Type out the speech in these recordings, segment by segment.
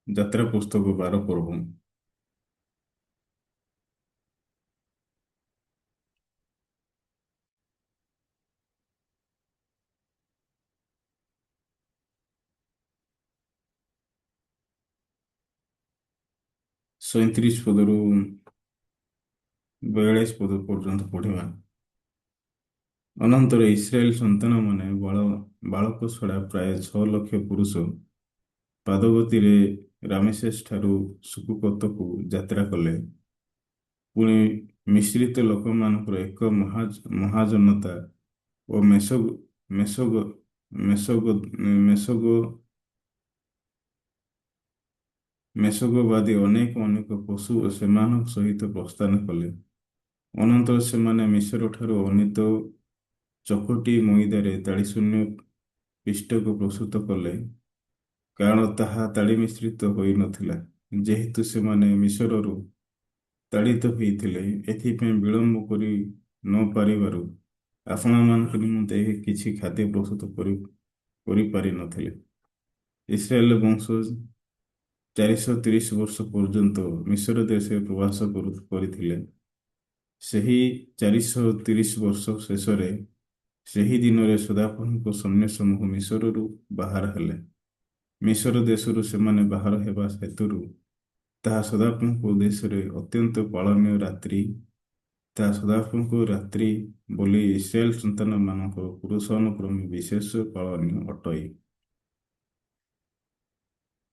ଯାତ୍ରା ପୁସ୍ତକ 12 ପର୍ବ। 37 ପଦରୁ 42 ପଦ ପର୍ଯ୍ୟନ୍ତ ପଢିବା। ଅନନ୍ତର ଇସ୍ରାଏଲ ସନ୍ତାନମାନେ ବାଳକ ଛଡ଼ା ପ୍ରାୟ 6 ଲକ୍ଷ ପୁରୁଷ ପାଦଗତିରେ ରାମସେସ୍ ଠାରୁ ସୁକୁକତକୁ ଯାତ୍ରା କଲେ। ପୁଣି ମିଶ୍ରିତ ଲୋକମାନଙ୍କର ଏକ ମହାଜନତା ଓ ମେସୋଗ ମେସୋଗ ମେସୋଗ ମେସୋଗବାଦୀ ଅନେକ ଅନେକ ପଶୁ ଓ ସେମାନଙ୍କ ସହିତ ପ୍ରସ୍ଥାନ କଲେ। ଅନନ୍ତର ସେମାନେ ମିଶର ଠାରୁ ଅନିତ ଚକଟି ମଇଦାରେ ତାଳିଶୂନ୍ୟ ପିଷ୍ଟକ ପ୍ରସ୍ତୁତ କଲେ, କାରଣ ତାହା ତାଳି ମିଶ୍ରିତ ହୋଇନଥିଲା, ଯେହେତୁ ସେମାନେ ମିଶରରୁ ତାଡ଼ିତ ହୋଇଥିଲେ। ଏଥିପାଇଁ ବିଳମ୍ବ କରି ନ ପାରିବାରୁ ଆପଣମାନଙ୍କ ନିମନ୍ତେ କିଛି ଖାଦ୍ୟ ପ୍ରସ୍ତୁତ କରିପାରିନଥିଲେ। ଇସ୍ରାଏଲ ବଂଶ 430 ବର୍ଷ ପର୍ଯ୍ୟନ୍ତ ମିଶର ଦେଶରେ ପ୍ରବାସ କରିଥିଲେ। ସେହି 430 ବର୍ଷ ଶେଷରେ ସେହି ଦିନରେ ସଦାପ୍ରଭୁଙ୍କ ସୈନ୍ୟ ସମୂହ ମିଶରରୁ ବାହାର ହେଲେ। ମିଶର ଦେଶରୁ ସେମାନେ ବାହାର ହେବା ହେତୁରୁ ତାହା ସଦାପ୍ରଭୁଙ୍କ ଉଦ୍ଦେଶ୍ୟରେ ଅତ୍ୟନ୍ତ ପାଳନୀୟ ରାତ୍ରି। ତାହା ସଦାପ୍ରଭୁଙ୍କ ରାତ୍ରି ବୋଲି ଇସ୍ରାଏଲ ସନ୍ତାନମାନଙ୍କ ପୁରୁଷାନୁକ୍ରମେ ବିଶେଷ ପାଳନୀୟ ଅଟଇ।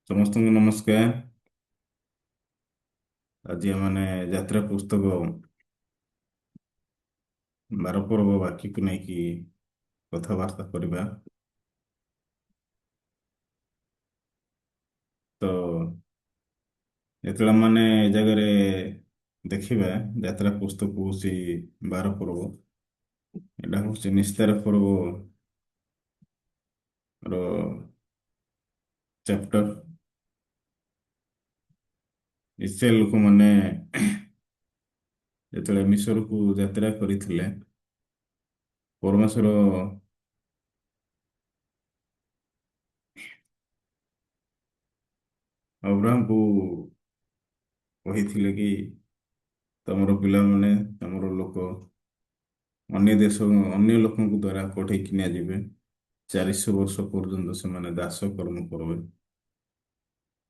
ସମସ୍ତଙ୍କୁ ନମସ୍କାର। ଆଜି ଆମେ ଯାତ୍ରା ପୁସ୍ତକ 12 ପର୍ବ ବାକ୍ୟକୁ ନେଇକି କଥାବାର୍ତ୍ତା କରିବା। ତ ଯେତେବେଳେ ମାନେ ଏ ଜାଗାରେ ଦେଖିବା ଯାତ୍ରା ପୁସ୍ତକ ହଉଛି 12 ପର୍ବ। ଏଇଟା ହଉଛି ନିସ୍ତାର ପର୍ବ ର ଚାପ୍ଟର। ଇସ୍ରାଏଲ ଲୋକମାନେ ଯେତେବେଳେ ମିଶରକୁ ଯାତ୍ରା କରିଥିଲେ, ପରମେଶ୍ୱର ଅବ୍ରାହ୍ମକୁ କହିଥିଲେ କି ତମର ପିଲାମାନେ, ତମର ଲୋକ ଅନ୍ୟ ଲୋକଙ୍କ ଦ୍ୱାରା ପଠେଇକି ନିଆଯିବେ। 400 ବର୍ଷ ପର୍ଯ୍ୟନ୍ତ ସେମାନେ ଦାସ କର୍ମ କରିବେ।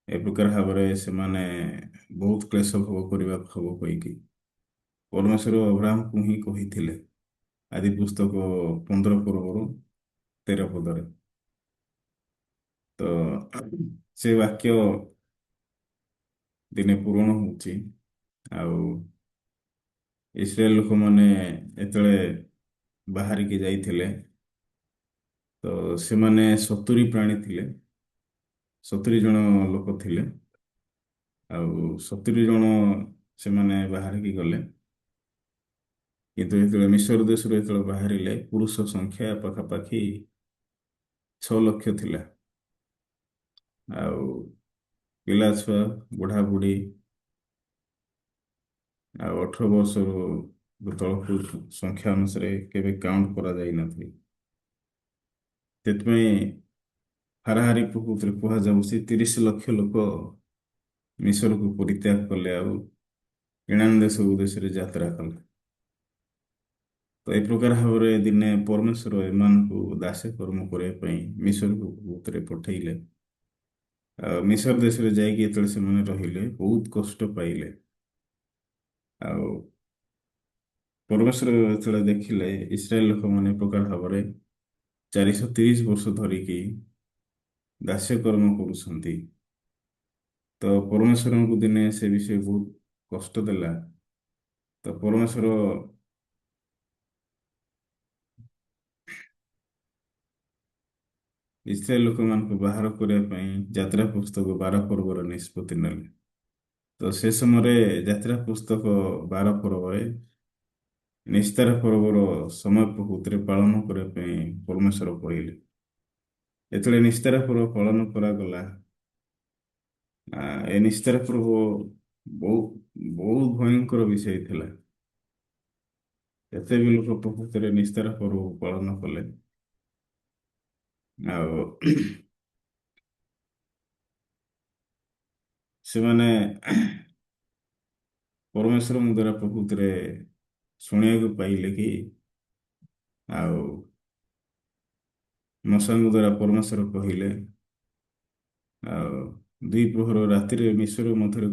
ଏ ପ୍ରକାର ଭାବରେ ସେମାନେ ବହୁତ କ୍ଲେଶ ଭୋଗ କରିବାକୁ ହବ କହିକି ପରମେଶ୍ୱର ଅବ୍ରାହ୍ମକୁ ହିଁ କହିଥିଲେ। ଆଦି ପୁସ୍ତକ 15 ପର୍ବରୁ 13 ପଦରେ। ତ ସେ ବାକ୍ୟ ଦିନେ ପୂରଣ ହଉଛି। ଆଉ ଇସ୍ରାଏଲ ଲୋକମାନେ ଯେତେବେଳେ ବାହାରିକି ଯାଇଥିଲେ, ତ ସେମାନେ 70 ପ୍ରାଣୀ ଥିଲେ, 70 ଜଣ ଲୋକ ଥିଲେ। ଆଉ 70 ଜଣ ସେମାନେ ବାହାରିକି ଗଲେ। କିନ୍ତୁ ଯେତେବେଳେ ମିଶର ଦେଶରୁ ଯେତେବେଳେ ବାହାରିଲେ, ପୁରୁଷ ସଂଖ୍ୟା ପାଖାପାଖି 6 ଲକ୍ଷ ଥିଲା। ଆଉ ପିଲା ଛୁଆ, ବୁଢ଼ାବୁଢ଼ୀ ଆଉ 18 ବର୍ଷରୁ ତଳକୁ ସଂଖ୍ୟା ଅନୁସାରେ କେବେ କାଉଣ୍ଟ କରାଯାଇନଥିଲା। ସେଥିପାଇଁ ହାରାହାରି ପ୍ରକୃତିରେ କୁହାଯାଉଛି 30 ଲକ୍ଷ ଲୋକ ମିଶରକୁ ପରିତ୍ୟାଗ କଲେ ଆଉ କେନାନ ଦେଶ ଉଦ୍ଦେଶ୍ୟରେ ଯାତ୍ରା କଲେ। ତ ଏ ପ୍ରକାର ଭାବରେ ଦିନେ ପରମେଶ୍ୱର ଏମାନଙ୍କୁ ଦାସ କର୍ମ କରିବା ପାଇଁ ମିଶରକୁ ପ୍ରକୃତିରେ ପଠେଇଲେ। ଆଉ ମିଶର ଦେଶରେ ଯାଇକି ଯେତେବେଳେ ସେମାନେ ରହିଲେ, ବହୁତ କଷ୍ଟ ପାଇଲେ। ଆଉ ପରମେଶ୍ୱର ଯେତେବେଳେ ଦେଖିଲେ ଇସ୍ରାଏଲ ଲୋକମାନେ ଏ ପ୍ରକାର ଭାବରେ 430 ବର୍ଷ ଧରିକି ଦାସ୍ୟ କର୍ମ କରୁଛନ୍ତି, ତ ପରମେଶ୍ୱରଙ୍କୁ ଦିନେ ସେ ବିଷୟ ବହୁତ କଷ୍ଟ ଦେଲା। ତ ପରମେଶ୍ୱର ଇସ୍ରାଏଲ ଲୋକମାନଙ୍କୁ ବାହାର କରିବା ପାଇଁ ଯାତ୍ରା ପୁସ୍ତକ 12 ପର୍ବର ନିଷ୍ପତ୍ତି ନେଲେ। ତ ସେ ସମୟରେ ଯାତ୍ରା ପୁସ୍ତକ 12 ପର୍ବରେ ନିସ୍ତାର ପର୍ବର ସମୟ ପ୍ରକୃତିରେ ପାଳନ କରିବା ପାଇଁ ପରମେଶ୍ୱର କହିଲେ। ଯେତେବେଳେ ନିସ୍ତାର ପର୍ବ ପାଳନ କରାଗଲା, ଏ ନିସ୍ତାର ପର୍ବ ବହୁତ ବହୁତ ଭୟଙ୍କର ବିଷୟ ଥିଲା। ଏତେ ବି ଲୋକ ପ୍ରକୃତିରେ ନିସ୍ତାର ପର୍ବ ପାଳନ କଲେ। ଆଉ ସେମାନେ ପରମେଶ୍ୱରଙ୍କ ଦ୍ୱାରା ପ୍ରକୃତିରେ ଶୁଣିବାକୁ ପାଇଲେ କି ଆଉ ମଶାଙ୍କ ଦ୍ୱାରା ପରମେଶ୍ୱର କହିଲେ ଆଉ ଦୁଇ ପ୍ରହର ରାତିରେ ମିଶ୍ର ମଧ୍ୟରେ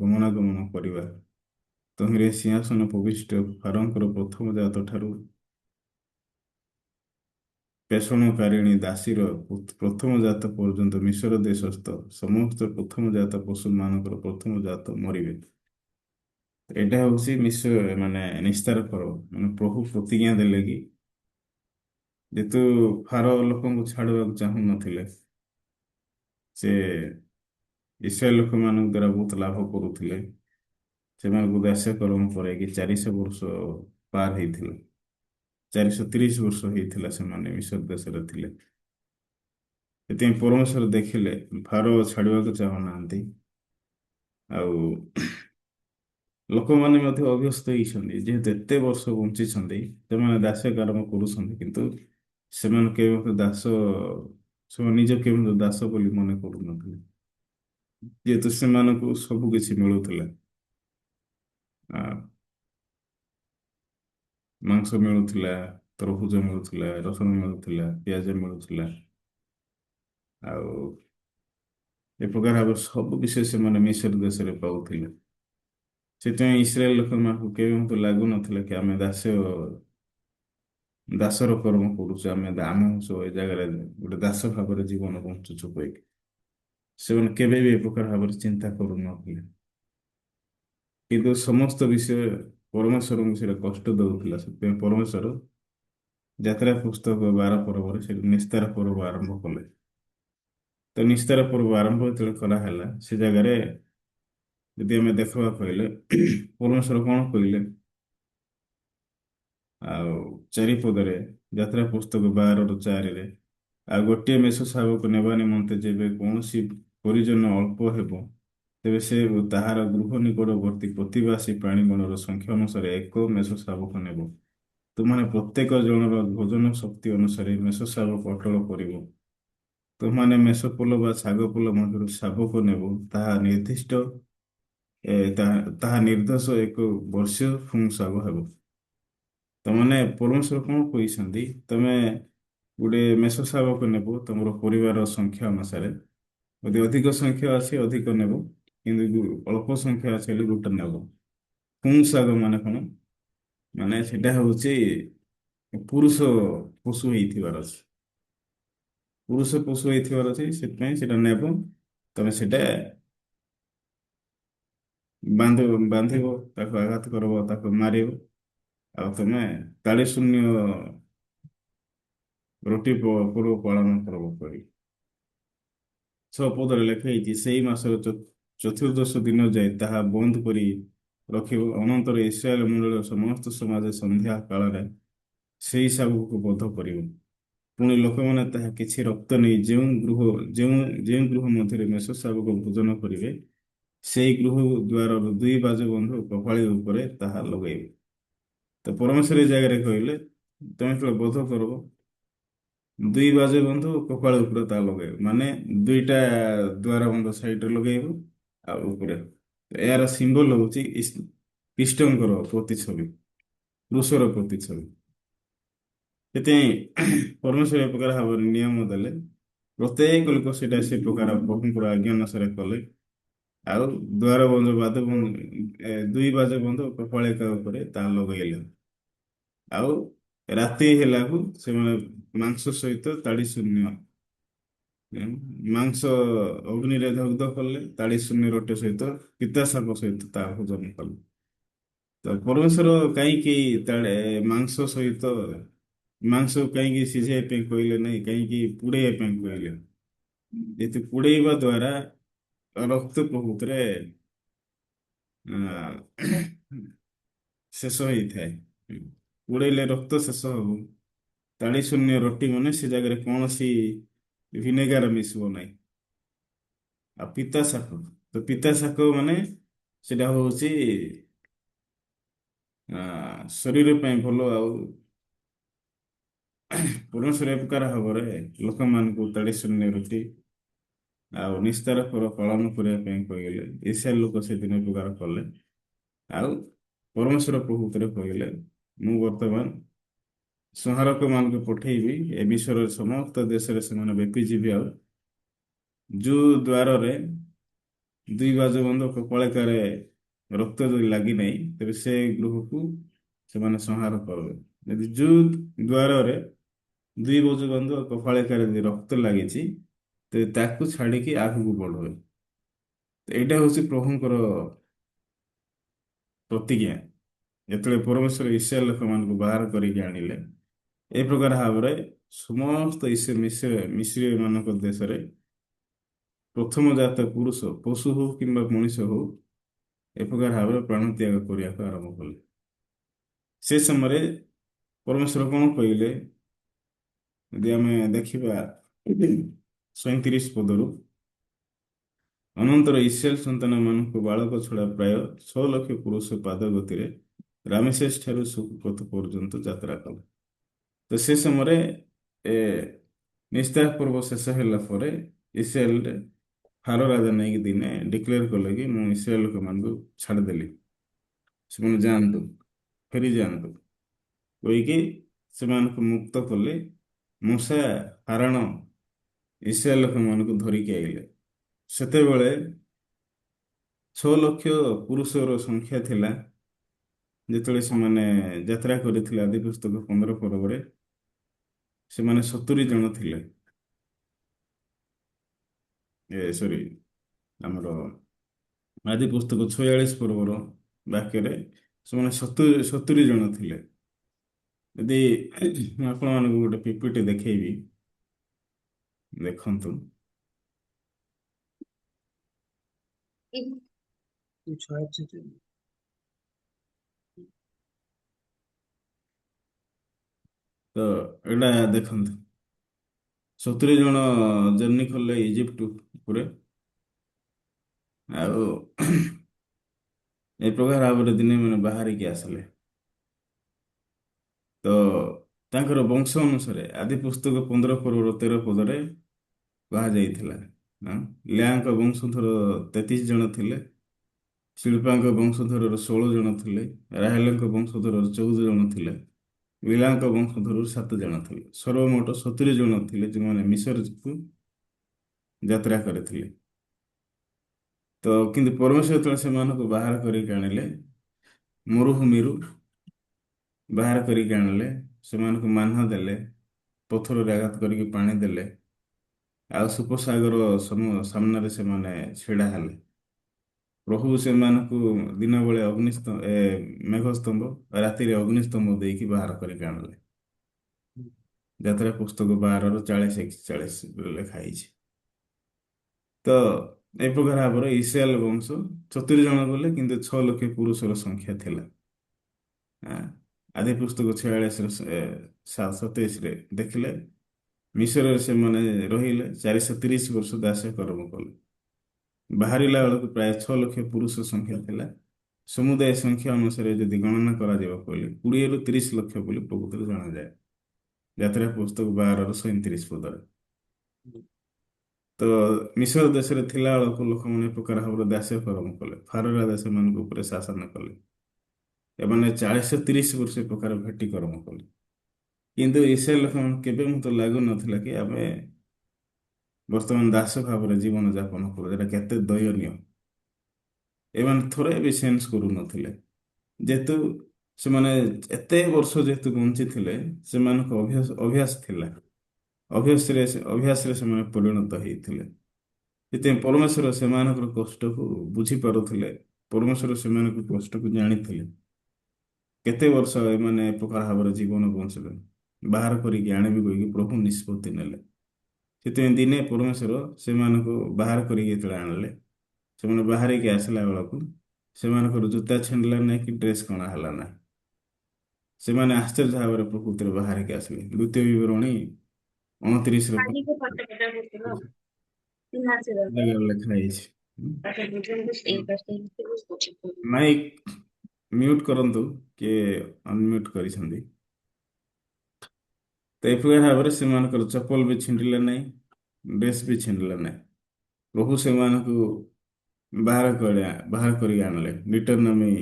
ଗମନାଗମନ କରିବା ତହିଁରେ ସିଂହାସନ ପ୍ରବିଷ୍ଟ ଫାରୋଙ୍କର ପ୍ରଥମ ଜାତ ଠାରୁ ପେଷଣକାରିଣୀ ଦାସୀର ପ୍ରଥମ ଜାତ ପର୍ଯ୍ୟନ୍ତ ମିଶ୍ର ଦେଶସ୍ଥ ସମସ୍ତ ପ୍ରଥମ ଜାତ ପଶୁମାନଙ୍କର ପ୍ରଥମ ଜାତ ମରିବେ। ଏଇଟା ହଉଛି ମାନେ ନିସ୍ତାର ପର୍ବ ମାନେ ପ୍ରଭୁ ପ୍ରତିଜ୍ଞା ଦେଲେ କି ଯେହେତୁ ଫାରୋ ଲୋକଙ୍କୁ ଛାଡିବାକୁ ଚାହୁଁନଥିଲେ ସେ ଇସ୍ରାଏଲ ଲୋକମାନଙ୍କ ଦ୍ୱାରା ବହୁତ ଲାଭ କରୁଥିଲେ ସେମାନଙ୍କୁ ଦାସ୍ୟକରମ କରାଇକି 400 ବର୍ଷ ପାର ହେଇଥିଲା 430 ବର୍ଷ ହେଇଥିଲା ସେମାନେ ମିଶର ଦେଶରେ ଥିଲେ। ସେଥିପାଇଁ ପରମେଶ୍ୱର ଦେଖିଲେ ଫାରୋ ଛାଡିବାକୁ ଚାହୁଁନାହାନ୍ତି ଆଉ ଲୋକମାନେ ମଧ୍ୟ ଅଭ୍ୟସ୍ତ ହେଇଛନ୍ତି ଯେହେତୁ ଏତେ ବର୍ଷ ବଞ୍ଚିଛନ୍ତି ସେମାନେ ଦାସ୍ୟ କାମ କରୁଛନ୍ତି କିନ୍ତୁ ସେମାନେ କେବେ ମଧ୍ୟ ସେମାନେ ନିଜ କେବେ ମଧ୍ୟ ଦାସ ବୋଲି ମନେ କରୁନଥିଲେ ଯେହେତୁ ସେମାନଙ୍କୁ ସବୁ କିଛି ମିଳୁଥିଲା। ଆ, ମାଂସ ମିଳୁଥିଲା, ତରଭୁଜ ମିଳୁଥିଲା, ରସୁଣ ମିଳୁଥିଲା, ପିଆଜ ମିଳୁଥିଲା ଆଉ ଏ ପ୍ରକାର ଭାବରେ ସବୁ ବିଷୟ ସେମାନେ ମିଶ୍ର ଦେଶରେ ପାଉଥିଲେ। ସେଥିପାଇଁ ଇସ୍ରାଏଲ ଲୋକମାନଙ୍କୁ କେବେ ମଧ୍ୟ ଲାଗୁନଥିଲା କି ଆମେ ଦାସର କର୍ମ କରୁଛୁ ଆମେ ହଉଛୁ ଏ ଜାଗାରେ ଗୋଟେ ଦାସ ଭାବରେ ଜୀବନ ବଞ୍ଚୁଛୁ କହିକି ସେମାନେ କେବେ ବି ଏ ପ୍ରକାର ଭାବରେ ଚିନ୍ତା କରୁନଥିଲେ କିନ୍ତୁ ସମସ୍ତ ବିଷୟ ପରମେଶ୍ୱରଙ୍କୁ ସେଟା କଷ୍ଟ ଦଉଥିଲା ସେଥିପାଇଁ ପରମେଶ୍ୱର ଯାତ୍ରା ପୁସ୍ତକ 12 ପର୍ବରେ ସେଠି ନିସ୍ତାର ପର୍ବ ଆରମ୍ଭ କଲେ। ତ ନିସ୍ତାର ପର୍ବ ଆରମ୍ଭ ଯେତେବେଳେ କରାହେଲା ସେ ଜାଗାରେ ଯଦି ଆମେ ଦେଖିବାକୁ କହିଲେ ପରମେଶ୍ୱର କଣ କହିଲେ ଆଉ ଚାରିପଦରେ ଯାତ୍ରା ପୁସ୍ତକ 12 ରୁ 4ରେ ଆଉ ଗୋଟିଏ ମେଷ ଶାବକ ନେବା ନିମନ୍ତେ ଯେବେ କୌଣସି ପରିଜନ ଅଳ୍ପ ହେବ ତେବେ ସେ ତାହାର ଗୃହ ନିକଟବର୍ତ୍ତୀ ପ୍ରତିବାସୀ ପ୍ରାଣୀଗଣର ସଂଖ୍ୟା ଅନୁସାରେ ଏକ ମେଷ ଶାବକ ନେବ। ତୁମମାନେ ପ୍ରତ୍ୟେକ ଜଣର ଭୋଜନ ଶକ୍ତି ଅନୁସାରେ ମେଷ ଶାବକ ଅଟଳ କରିବ। ତୁମମାନେ ମେଷ ପୋଲ ବା ଶାଗ ପୋଲ ମଧ୍ୟରୁ ଶାବକ ନେବ ତାହା ନିର୍ଦ୍ଦୋଷ ଏକ ବର୍ଷୀୟ ଶାଗ ହେବ। ତମାନେ ପରମେଶ୍ୱର କଣ କହିଛନ୍ତି ତମେ ଗୋଟେ ମେଷ ଶାବକ ନେବ ତମର ପରିବାର ସଂଖ୍ୟା ଅନୁସାରେ ଯଦି ଅଧିକ ସଂଖ୍ୟା ଅଛି ଅଧିକ ନେବ କିନ୍ତୁ ଅଳ୍ପ ସଂଖ୍ୟା ଅଛି ହେଲେ ଗୋଟେ ନେବ। ଶାଗ ମାନେ କଣ ମାନେ ସେଟା ହଉଛି ପୁରୁଷ ପଶୁ ହେଇଥିବାର ଅଛି ପୁରୁଷ ପଶୁ ହେଇଥିବାର ଅଛି ସେଥିପାଇଁ ସେଟା ନେବ ତମେ ସେଟା ବାନ୍ଧିବ ତାକୁ ଆଘାତ କରିବ ତାକୁ ମାରିବ ଆଉ ତମେ ତାଳି ଶୂନ୍ୟ ପର୍ବ ପାଳନ କରିବ କରି 6 ପଦରେ ଲେଖା ହେଇଛି ସେଇ ମାସର ଚତୁର୍ଦ୍ଦଶ ଦିନ ଯାଏ ତାହା ବନ୍ଦ କରି ରଖିବ ଅନନ୍ତର ଇସ୍ରାଏଲ ମଣ୍ଡଳୀର ସମସ୍ତ ସମାଜ ସନ୍ଧ୍ୟା କାଳରେ ସେଇ ଶାବକକୁ ବଧ କରିବ। ପୁଣି ଲୋକମାନେ ତାହା କିଛି ରକ୍ତ ନେଇ ଯେଉଁ ଗୃହ ମଧ୍ୟରେ ମେଷ ଶାବକ ଭୋଜନ କରିବେ ସେଇ ଗୃହ ଦ୍ୱାରର 2 ବାଜୁ ବନ୍ଧ କପାଳି ଉପରେ ତାହା ଲଗାଇବେ। ତ ପରମେଶ୍ୱର ଏ ଜାଗାରେ କହିଲେ ତମେ ଯେତେବେଳେ ବଧ କରିବ 2 ବାଜୁ ବନ୍ଧ କପାଳ ଉପରେ ତା ଲଗେଇବ ମାନେ ଦୁଇଟା ଦ୍ୱାର ବନ୍ଧ ସାଇଡରେ ଲଗେଇବ ଆଉ ଉପରେ ଏହାର ସିମ୍ବଲ ହଉଛି ଖ୍ରୀଷ୍ଟଙ୍କର ପ୍ରତିଛବି କୃଷର ପ୍ରତିଛବି। ସେଥିପାଇଁ ପରମେଶ୍ୱର ଏ ପ୍ରକାର ଭାବରେ ନିୟମ ଦେଲେ ପ୍ରତ୍ୟେକ ଲୋକ ସେଇଟା ସେ ପ୍ରକାର ପ୍ରଭୁଙ୍କର ଆଜ୍ଞା ଅନୁସାରେ କଲେ ଆଉ ଦ୍ୱାର ବନ୍ଧ 2 ବାଜୁ ବନ୍ଧ କପାଳିକା ଉପରେ ତାହା ଲଗେଇଲେ ଆଉ ରାତି ହେଲାକୁ ସେମାନେ ମାଂସ ସହିତ ତାଡ଼ି ଶୂନ୍ୟ ମାଂସ ଅଗ୍ନିରେ ଦଗ୍ଧ କଲେ ତାଳି ଶୂନ୍ୟ ରୋଟି ସହିତ ପିତା ଶାଗ ସହିତ ତା ଭୋଜନ କଲେ। ତ ପରମେଶ୍ୱର କାହିଁକି ମାଂସ ସହିତ ମାଂସ କାହିଁକି ସିଝେଇବା ପାଇଁ କହିଲେ ନାହିଁ କାହିଁକି ପୁଡେଇବା ପାଇଁ କହିଲେ ଯେହେତୁ ପୁଡେଇବା ଦ୍ୱାରା ରକ୍ତ ପ୍ରକୃତରେ ଆ, ଶେଷ ହେଇଥାଏ ପୁଡେଇଲେ ରକ୍ତ ଶେଷ ହବ ତାଳି ଶୂନ୍ୟ ରୋଟି ମାନେ ସେ ଜାଗାରେ କୌଣସି ଭିନେଗାର ମିଶିବ ନାହିଁ। ଆଉ ପିତା ଶାକ ତ ପିତା ଶାକ ମାନେ ସେଟା ହଉଛି ଶରୀର ପାଇଁ ଭଲ ଆଉ ପରମେଶ୍ୱର ଏ ପ୍ରକାର ଭାବରେ ଲୋକମାନଙ୍କୁ ତାଳି ଶୂନ୍ୟ ରୁଟି ଆଉ ନିସ୍ତାର ପର ପାଳନ କରିବା ପାଇଁ କହିଲେ ଇସ୍ରାଏଲ ଲୋକ ସେଦିନ ପ୍ରକାର କଲେ। ଆଉ ପରମେଶ୍ୱର ପ୍ରଭୁତରେ କହିଲେ ମୁଁ ବର୍ତ୍ତମାନ ସଂହାରକ ମାନଙ୍କୁ ପଠେଇବି, ଏ ବିଶ୍ୱର ସମସ୍ତ ଦେଶରେ ସେମାନେ ବ୍ୟାପିଯିବେ। ଆଉ ଯୋଉ ଦ୍ୱାରରେ ଦୁଇ ବାଜୁ ବନ୍ଧ କପାଳିକାରେ ରକ୍ତ ଯଦି ଲାଗିନାହିଁ, ତେବେ ସେ ଗୃହକୁ ସେମାନେ ସଂହାର କରିବେ। ଯଦି ଯୋଉ ଦ୍ୱାରରେ ଦୁଇ ବାଜୁ ବନ୍ଧ କପାଳିକାରେ ଯଦି ରକ୍ତ ଲାଗିଛି, ତେବେ ତାକୁ ଛାଡ଼ିକି ଆଗକୁ ବଢିବେ। ଏଇଟା ହଉଛି ପ୍ରଭୁଙ୍କର ପ୍ରତିଜ୍ଞା। ଯେତେବେଳେ ପରମେଶ୍ୱର ଇସ୍ରାଏଲ ଲୋକମାନଙ୍କୁ ବାହାର କରିକି ଆଣିଲେ, ଏ ପ୍ରକାର ଭାବରେ ସମସ୍ତ ମିଶ୍ର ମାନଙ୍କ ଦେଶରେ ପ୍ରଥମ ଜାତ ପୁରୁଷ, ପଶୁ ହଉ କିମ୍ବା ମଣିଷ ହଉ, ଏ ପ୍ରକାର ଭାବରେ ପ୍ରାଣ ତ୍ୟାଗ କରିବାକୁ ଆରମ୍ଭ କଲେ। ସେ ସମୟରେ ପରମେଶ୍ୱର କଣ କହିଲେ, ଯଦି ଆମେ ଦେଖିବା 37 ପଦରୁ, ଅନନ୍ତର ଇସ୍ରାଏଲ ସନ୍ତାନ ମାନଙ୍କୁ ବାଳକ ଛଡ଼ା ପ୍ରାୟ 6 ଲକ୍ଷ ପୁରୁଷ ପାଦ ଗତିରେ ରାମେସେସ୍ ଠାରୁ ସୁକୋଥ ପର୍ଯ୍ୟନ୍ତ ଯାତ୍ରା କଲେ। ତ ସେ ସମୟରେ ଏ ନିସ୍ତାର ପର୍ବ ଶେଷ ହେଲା ପରେ ଇସ୍ରାଏଲରେ ଫାରୋ ରାଜା ନେଇକି ଦିନେ ଡିକ୍ଲେୟାର କଲେ କି ମୁଁ ଇସ୍ରାଏଲ ଲୋକମାନଙ୍କୁ ଛାଡ଼ିଦେଲି, ସେମାନେ ଯାଆନ୍ତୁ, ଫେରି ଯାଆନ୍ତୁ କହିକି ସେମାନଙ୍କୁ ମୁକ୍ତ କଲେ। ମୂଷା ହାରାଣ ଇସ୍ରାଏଲ ଲୋକମାନଙ୍କୁ ଧରିକି ଆଇଲେ। ସେତେବେଳେ 6 ଲକ୍ଷ ପୁରୁଷର ସଂଖ୍ୟା ଥିଲା। ଯେତେବେଳେ ସେମାନେ ଯାତ୍ରା କରିଥିଲେ ଆଦି ପୁସ୍ତକ 15 ପର୍ବରେ, ସେମାନେ 70 ଜଣ ଥିଲେ। ସରି, ଆମର ଆଦି ପୁସ୍ତକ 46 ପର୍ବର ବାକ୍ୟରେ ସେମାନେ 70 ଜଣ ଥିଲେ। ଯଦି ମୁଁ ଆପଣମାନଙ୍କୁ ଗୋଟେ ପିପିଟି ଦେଖେଇବି, ଦେଖନ୍ତୁ। ତ ଏଇଟା ଦେଖନ୍ତୁ, 70 ଜଣ ଜର୍ଣ୍ଣି କଲେ ଇଜିପ୍ଟ ଉପରେ। ଆଉ ଏ ପ୍ରକାର ଭାବରେ ଦିନେ ମାନେ ବାହାରିକି ଆସିଲେ। ତ ତାଙ୍କର ବଂଶ ଅନୁସାରେ ଆଦି ପୁସ୍ତକ 15 ପର୍ବର 13 ପଦରେ କୁହାଯାଇଥିଲା। ଲ୍ୟାଙ୍କ ବଂଶଧର 33 ଜଣ ଥିଲେ, ଶିଳ୍ପାଙ୍କ ବଂଶଧରର 16 ଜଣ ଥିଲେ, ରାହେଲଙ୍କ ବଂଶଧରର 14 ଜଣ ଥିଲେ, ବିଲାଙ୍କ ବଂଶଧରରୁ 7 ଜଣ ଥିଲେ। ସର୍ବମୋଟ 70 ଜଣ ଥିଲେ ଯେଉଁମାନେ ମିଶରକୁ ଯାତ୍ରା କରିଥିଲେ। ତ କିନ୍ତୁ ପରମେଶ୍ୱର ଯେତେବେଳେ ସେମାନଙ୍କୁ ବାହାର କରିକି ଆଣିଲେ, ମରୁଭୂମିରୁ ବାହାର କରିକି ଆଣିଲେ, ସେମାନଙ୍କୁ ମାନ୍ନା ଦେଲେ, ପଥରରେ ଆଘାତ କରିକି ପାଣି ଦେଲେ, ଆଉ ସୁପସାଗର ସାମ୍ନାରେ ସେମାନେ ଛିଡ଼ା ହେଲେ। ପ୍ରଭୁ ସେମାନଙ୍କୁ ଦିନ ବେଳେ ମେଘସ୍ତମ୍ଭ, ରାତିରେ ଅଗ୍ନିସ୍ତମ୍ଭ ଦେଇକି ବାହାର କରିକି ଆଣିଲେ। ଯାତ୍ରା ପୁସ୍ତକ 12ରୁ 40-41 ଲେଖା ହେଇଛି। ତ ଏ ପ୍ରକାର ଭାବରେ ଇସ୍ରାଏଲ ବଂଶ 70 ଜଣ ଗଲେ, କିନ୍ତୁ 6 ଲକ୍ଷ ପୁରୁଷର ସଂଖ୍ୟା ଥିଲା। ଆଦି ପୁସ୍ତକ 46-27ରେ ଦେଖିଲେ, ମିଶରରେ ସେମାନେ ରହିଲେ 430 ବର୍ଷ ଦାସ କର୍ମ କଲେ। ବାହାରିଲା ବେଳକୁ ପ୍ରାୟ 6 ଲକ୍ଷ ପୁରୁଷ ସଂଖ୍ୟା ଥିଲା। ସମୁଦାୟ ସଂଖ୍ୟା ଅନୁସାରେ ଯଦି ଗଣନା କରାଯିବ କହିଲେ 20-30 ଲକ୍ଷ ବୋଲି ପ୍ରକୃତରେ ଜଣାଯାଏ। ଯାତ୍ରା ପୁସ୍ତକ 12ରୁ 37 ପଦରେ। ତ ମିଶର ଦେଶରେ ଥିଲା ବେଳକୁ ଲୋକମାନେ ଏ ପ୍ରକାର ଭାବରେ ଦାସ୍ୟ କର୍ମ କଲେ। ଫାରୋ ରାଜା ସେମାନଙ୍କ ଉପରେ ଶାସନ କଲେ। ଏମାନେ 430 ବର୍ଷ ଏ ପ୍ରକାର ଭେଟି କର୍ମ କଲେ। କିନ୍ତୁ ଇସ୍ରାଏଲ ଲୋକମାନଙ୍କୁ କେବେ ମୋତେ ଲାଗୁନଥିଲା କି ଆମେ ବର୍ତ୍ତମାନ ଦାସ ଭାବରେ ଜୀବନ ଯାପନ କରୁ, ଏଟା କେତେ ଦୟନୀୟ। ଏମାନେ ଥରେ ବି ସେନ୍ସ କରୁନଥିଲେ। ଯେହେତୁ ସେମାନେ ଏତେ ବର୍ଷ ଯେହେତୁ ବଞ୍ଚିଥିଲେ, ସେମାନଙ୍କ ଅଭ୍ୟାସ ଥିଲା। ଅଭ୍ୟାସରେ ସେମାନେ ପରିଣତ ହେଇଥିଲେ। ସେଥିପାଇଁ ପରମେଶ୍ୱର ସେମାନଙ୍କର କଷ୍ଟକୁ ବୁଝିପାରୁଥିଲେ। ପରମେଶ୍ୱର ସେମାନଙ୍କ କଷ୍ଟକୁ ଜାଣିଥିଲେ। କେତେ ବର୍ଷ ଏମାନେ ଏ ପ୍ରକାର ଭାବରେ ଜୀବନ ବଞ୍ଚିବେ, ବାହାର କରିକି ଆଣିବି କହିକି ପ୍ରଭୁ ନିଷ୍ପତ୍ତି ନେଲେ। ସେଥିପାଇଁ ଦିନେ ପରମେଶ୍ୱର ସେମାନଙ୍କୁ ବାହାର କରିକି ଯେତେବେଳେ ଆଣିଲେ, ସେମାନେ ବାହାରିକି ଆସିଲା ବେଳକୁ ସେମାନଙ୍କର ଜୁତା ଛିଣ୍ଡିଲା ନାହିଁ କି ଡ୍ରେସ୍ କଣା ହେଲା ନାହିଁ। ସେମାନେ ଆଶ୍ଚର୍ଯ୍ୟ ଭାବରେ ପ୍ରକୃତିରେ ବାହାରିକି ଆସିଲେ। ଦ୍ୱିତୀୟ ବିବରଣୀ 29ର ଜାଗାରେ ଲେଖା ହେଇଛି। ମାଇକ୍ ମ୍ୟୁଟ୍ କରନ୍ତୁ, କିଏ ଅନମ୍ୟୁଟ୍ କରିଛନ୍ତି। ତ ଏ ପ୍ରକାର ଭାବରେ ସେମାନଙ୍କର ଚପଲ ବି ଛିଣ୍ଡିଲା ନାହିଁ, ଡ୍ରେସ୍ ବି ଛିଣ୍ଡିଲା ନାହିଁ। ପ୍ରଭୁ ସେମାନଙ୍କୁ ବାହାର କରିକି ଆଣିଲେ। ଡିଟରନମି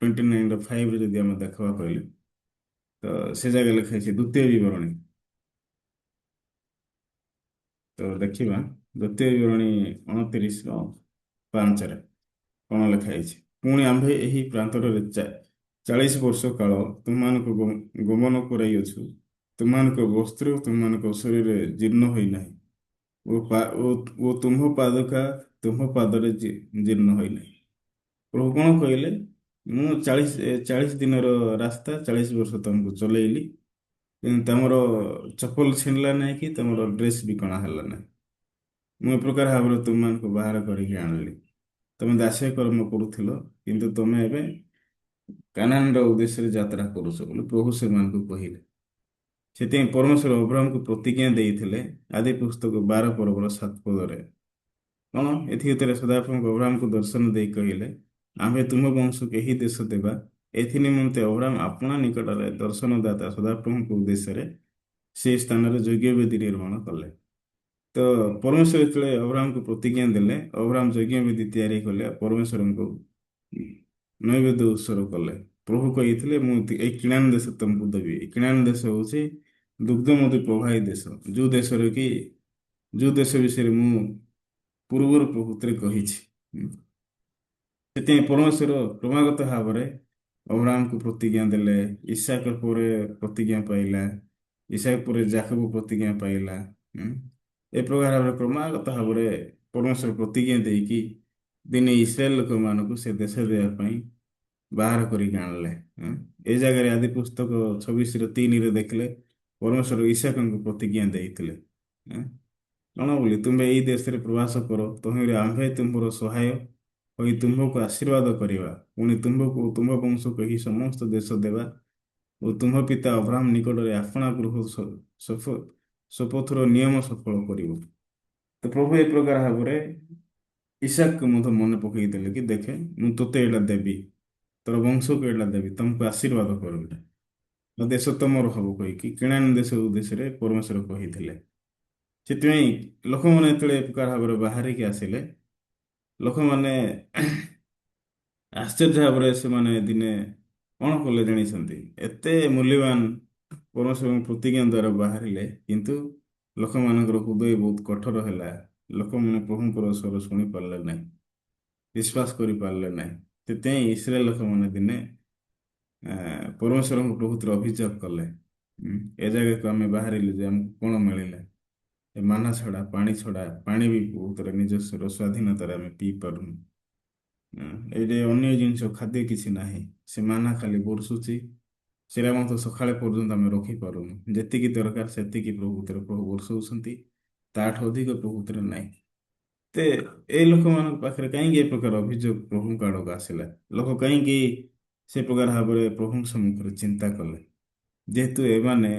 29:5 ଯଦି ଆମେ ଦେଖିବା କହିଲେ, ତ ସେ ଜାଗା ଲେଖା ହେଇଛି ଦ୍ୱିତୀୟ ବିବରଣୀ। ତ ଦେଖିବା ଦ୍ୱିତୀୟ ବିବରଣୀ 29:5 କଣ ଲେଖା ହେଇଛି। ପୁଣି ଆମ୍ଭେ ଏହି ପ୍ରାନ୍ତରରେ 40 ବର୍ଷ କାଳ ତୁମମାନଙ୍କୁ ଗମନ କରାଇଅଛୁ। ତୁମମାନଙ୍କ ବସ୍ତ୍ର ତୁମମାନଙ୍କ ଶରୀରରେ ଜୀର୍ଣ୍ଣ ହୋଇନାହିଁ ଓ ତୁମ୍ଭ ପାଦୁକା ତୁମ୍ଭ ପାଦରେ ଜୀର୍ଣ୍ଣ ହୋଇନାହିଁ। ପ୍ରଭୁ କଣ କହିଲେ? ମୁଁ 40 ଦିନର ରାସ୍ତା 40 ବର୍ଷ ତମକୁ ଚଲେଇଲି, କିନ୍ତୁ ତମର ଚପଲ ଛିଣ୍ଡିଲା ନାହିଁ କି ତମର ଡ୍ରେସ୍ ବି କଣା ହେଲା ନାହିଁ। ମୁଁ ଏ ପ୍ରକାର ଭାବରେ ତୁମମାନଙ୍କୁ ବାହାର କରିକି ଆଣିଲି। ତମେ ଦାସ୍ୟ କର୍ମ କରୁଥିଲ, କିନ୍ତୁ ତମେ ଏବେ କାନାନର ଉଦ୍ଦେଶ୍ୟରେ ଯାତ୍ରା କରୁଛ ବୋଲି ପ୍ରଭୁ ସେମାନଙ୍କୁ କହିଲେ। ସେଥିପାଇଁ ପରମେଶ୍ୱର ଅବ୍ରାହ୍ମକୁ ପ୍ରତିଜ୍ଞା ଦେଇଥିଲେ ଆଦି ପୁସ୍ତକ 12 ପର୍ବର 7 ପଦରେ। କଣ ଏଥି ଭିତରେ ସଦାପ୍ରଭୁ ଅବ୍ରାହ୍ମକୁ ଦର୍ଶନ ଦେଇ କହିଲେ, ଆମ୍ଭେ ତୁମ ବଂଶକୁ ଏହି ଦେଶ ଦେବା। ଏଥି ନିମନ୍ତେ ଅବ୍ରାହ୍ମ ଆପଣା ନିକଟରେ ଦର୍ଶନଦାତା ସଦାପ୍ରଭୁଙ୍କ ଉଦ୍ଦେଶ୍ୟରେ ସେ ସ୍ଥାନରେ ଯଜ୍ଞ ବେଦୀ ନିର୍ମାଣ କଲେ। ତ ପରମେଶ୍ୱର ଯେତେବେଳେ ଅବ୍ରାହ୍ମକୁ ପ୍ରତିଜ୍ଞା ଦେଲେ, ଅବ୍ରାହ୍ମ ଯଜ୍ଞ ବେଦୀ ତିଆରି କଲେ, ପରମେଶ୍ୱରଙ୍କୁ ନୈବେଦ୍ୟ ଉତ୍ସର୍ଗ କଲେ। ପ୍ରଭୁ କହିଥିଲେ, ମୁଁ ଏଇ କିଣାନ ଦେଶ ତମକୁ ଦେବି। ଏ କିଣାନ ଦେଶ ହଉଛି ଦୁଗ୍ଧ ମଧୁ ପ୍ରବାହୀ ଦେଶ, ଯୋଉ ଦେଶ ବିଷୟରେ ମୁଁ ପୂର୍ବରୁ ପ୍ରଭୁତରେ କହିଛି। ସେଥିପାଇଁ ପରମେଶ୍ୱର କ୍ରମାଗତ ଭାବରେ ଅବ୍ରାହ୍ମକୁ ପ୍ରତିଜ୍ଞା ଦେଲେ। ଇସାକ ପରେ ପ୍ରତିଜ୍ଞା ପାଇଲା, ଇସାକ ପରେ ଯାକୋବ ପ୍ରତିଜ୍ଞା ପାଇଲା। ଉଁ। ଏ ପ୍ରକାର ଭାବରେ କ୍ରମାଗତ ଭାବରେ ପରମେଶ୍ୱର ପ୍ରତିଜ୍ଞା ଦେଇକି ଦିନେ ଇସ୍ରାଏଲ ଲୋକମାନଙ୍କୁ ସେ ଦେଶ ଦେବା ପାଇଁ ବାହାର କରିକି ଆଣିଲେ। ଏ ଜାଗାରେ ଆଦି ପୁସ୍ତକ 26:3 ଦେଖିଲେ ପରମେଶ୍ୱର ଇସାକଙ୍କୁ ପ୍ରତିଜ୍ଞା ଦେଇଥିଲେ। ଉଁ। କଣ ବୋଲି? ତୁମେ ଏଇ ଦେଶରେ ପ୍ରବାସ କର, ତହିଁରେ ଆମ୍ଭେ ତୁମର ସହାୟ ହୋଇ ତୁମ୍ଭକୁ ଆଶୀର୍ବାଦ କରିବା। ପୁଣି ତୁମ୍ଭକୁ ଓ ତୁମ୍ଭ ବଂଶକୁ ଏହି ସମସ୍ତ ଦେଶ ଦେବା ଓ ତୁମ୍ଭ ପିତା ଅବ୍ରାହ୍ମ ନିକଟରେ ଆପଣା ଗୃହ ଶପଥର ନିୟମ ସଫଳ କରିବ। ତ ପ୍ରଭୁ ଏ ପ୍ରକାର ଭାବରେ ଇସାକକୁ ମଧ୍ୟ ମନେ ପକେଇ ଦେଲେ କି ଦେଖେ, ମୁଁ ତୋତେ ଏଇଟା ଦେବି, ତୋର ବଂଶକୁ ଏଇଟା ଦେବି, ତମକୁ ଆଶୀର୍ବାଦ କରିବି, ମୋ ଦେଶ ତମର ହବ କହିକି କିଣାନ ଦେଶ ଉଦ୍ଦେଶ୍ୟରେ ପରମେଶ୍ୱର କହିଥିଲେ। ସେଥିପାଇଁ ଲୋକମାନେ ଯେତେବେଳେ ଏ ପ୍ରକାର ଭାବରେ ବାହାରିକି ଆସିଲେ, ଲୋକମାନେ ଆଶ୍ଚର୍ଯ୍ୟ ଭାବରେ ସେମାନେ ଦିନେ କଣ କଲେ ଜାଣିଛନ୍ତି? ଏତେ ମୂଲ୍ୟବାନ ପରମେଶ୍ୱରଙ୍କ ପ୍ରତିଜ୍ଞା ଦ୍ୱାରା ବାହାରିଲେ, କିନ୍ତୁ ଲୋକମାନଙ୍କର ହୃଦୟ ବହୁତ କଠୋର ହେଲା। ଲୋକମାନେ ପ୍ରଭୁଙ୍କର ସ୍ୱର ଶୁଣି ପାରିଲେ ନାହିଁ, ବିଶ୍ୱାସ କରିପାରିଲେ ନାହିଁ। ସେଥିପାଇଁ ଇସ୍ରାଏଲ ଲୋକମାନେ ଦିନେ ପରମେଶ୍ୱରଙ୍କ ପ୍ରଭୁତ୍ୱର ଅଭିଯୋଗ କଲେ। ଏ ଜାଗାକୁ ଆମେ ବାହାରିଲୁ ଯେ ଆମକୁ କଣ ମିଳିଲା? ଏ ମାନା ଛଡ଼ା, ପାଣି ଛଡ଼ା, ପାଣି ବି ପ୍ରଭୁତ୍ୱର ନିଜସ୍ୱର ସ୍ୱାଧୀନତାରେ ଆମେ ପିଇ ପାରୁନୁ। ଏଇଠି ଅନ୍ୟ ଜିନିଷ ଖାଦ୍ୟ କିଛି ନାହିଁ। ସେ ମାନା ଖାଲି ବର୍ଷୁଛି, ସେଟା ମଧ୍ୟ ସକାଳେ ପର୍ଯ୍ୟନ୍ତ ଆମେ ରଖିପାରୁନୁ। ଯେତିକି ଦରକାର ସେତିକି ପ୍ରଭୁତ୍ୱର ପ୍ରଭୁ ବର୍ଷଉଛନ୍ତି, ତାଠୁ ଅଧିକ ପ୍ରଭୁତ୍ୱର ନାହିଁ। ତେ ଏ ଲୋକମାନଙ୍କ ପାଖରେ କାହିଁକି ଏ ପ୍ରକାର ଅଭିଯୋଗ ପ୍ରଭୁଙ୍କ ଆଡ଼କୁ ଆସିଲା? ଲୋକ କାହିଁକି ସେ ପ୍ରକାର ଭାବରେ ପ୍ରଭୁଙ୍କ ସମ୍ମୁଖରେ ଚିନ୍ତା କଲେ? ଯେହେତୁ ଏମାନେ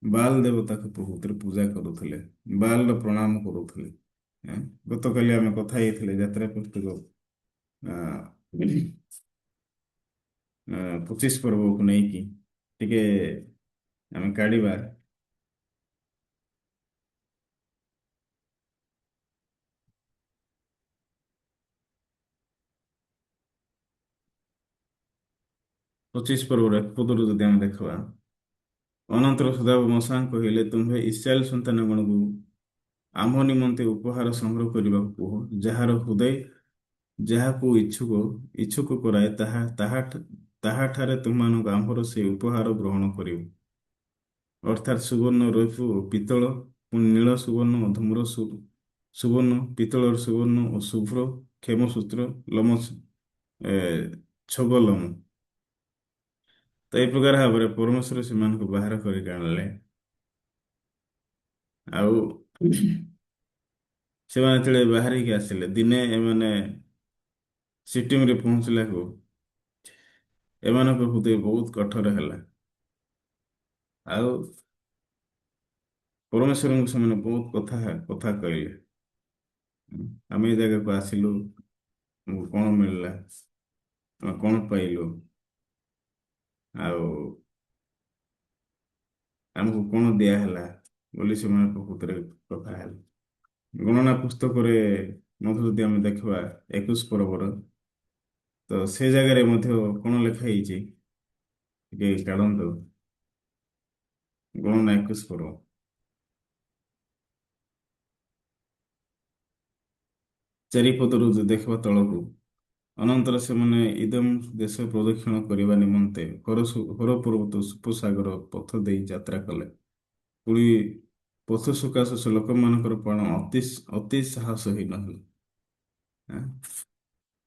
ବାଲ ଦେବତାକୁ ପ୍ରଭୁତ୍ୱରେ ପୂଜା କରୁଥିଲେ, ବାଲର ପ୍ରଣାମ କରୁଥିଲେ। ଏଁ, ଗତକାଲି ଆମେ କଥା ହେଇଥିଲେ ଯାତ୍ରା ପୁସ୍ତକ 25 ପର୍ବକୁ ନେଇକି ଟିକେ ଆମେ କାଢିବା। 25 ପର୍ବର 1 ପଦରୁ ଯଦି ଆମେ ଦେଖିବା, ଅନନ୍ତର ସଦାବ ମଶାଙ୍କୁ କହିଲେ, ତୁମ୍ଭେ ଇସ୍ରାଏଲ ସନ୍ତାନମାନଙ୍କୁ ଆମ୍ଭ ନିମନ୍ତେ ଉପହାର ସଂଗ୍ରହ କରିବାକୁ କୁହ। ଯାହାର ହୃଦୟ ଯାହାକୁ ଇଚ୍ଛୁକ କରାଏ ତାହାଠାରେ ତୁମମାନଙ୍କୁ ଆମ୍ଭର ସେ ଉପହାର ଗ୍ରହଣ କରିବ। ଅର୍ଥାତ୍ ସୁବର୍ଣ୍ଣ, ରୌପ୍ୟ ଓ ପିତ୍ତଳ, ପୁଣି ନୀଳ ସୁବର୍ଣ୍ଣ ଓ ଧୂମ୍ର ସୁବର୍ଣ୍ଣ, ପିତ୍ତଳର ସୁବର୍ଣ୍ଣ ଓ ଶୁଭ୍ର ଖେମସୂତ୍ର ଏ ଛଗଲମ। ତ ଏହି ପ୍ରକାର ଭାବରେ ପରମେଶ୍ୱର ସେମାନଙ୍କୁ ବାହାର କରିକି ଆଣିଲେ। ଆଉ ସେମାନେ ଯେତେବେଳେ ବାହାରିକି ଆସିଲେ, ଦିନେ ଏମାନେ ସିଟିମରେ ପହଞ୍ଚିଲାକୁ ଏମାନଙ୍କ ହୃଦୟ ବହୁତ କଠୋର ହେଲା। ଆଉ ପରମେଶ୍ୱରଙ୍କୁ ସେମାନେ ବହୁତ କଥା କଥା କହିଲେ। ଆମେ ଏ ଜାଗାକୁ ଆସିଲୁ, ଆମକୁ କଣ ମିଳିଲା, ଆମେ କଣ ପାଇଲୁ, ଆଉ ଆମକୁ କଣ ଦିଆହେଲା ବୋଲି ସେମାନେ ପ୍ରକୃତରେ କଥା ହେଲେ। ଗଣନା ପୁସ୍ତକରେ ମଧ୍ୟ ଯଦି ଆମେ ଦେଖିବା 21 ପର୍ବର, ତ ସେ ଜାଗାରେ ମଧ୍ୟ କଣ ଲେଖା ହେଇଛି ଟିକେ କାଢନ୍ତୁ। ଗଣନା 21 ପର୍ବ ଚାରିପଦରୁ ଯଦି ଦେଖିବା ତଳକୁ, ଅନନ୍ତର ସେମାନେ ଇଦମ ଦେଶ ପ୍ରଦକ୍ଷିଣ କରିବା ନିମନ୍ତେ ହର ପର୍ବତ ଉପସାଗର ପଥ ଦେଇ ଯାତ୍ରା କଲେ। ପୁଣି ପଥ ସକାଶେ ସେ ଲୋକମାନଙ୍କର ପ୍ରାଣ ଅତି ସାହସ ହେଇନହେଲା। ଆଁ?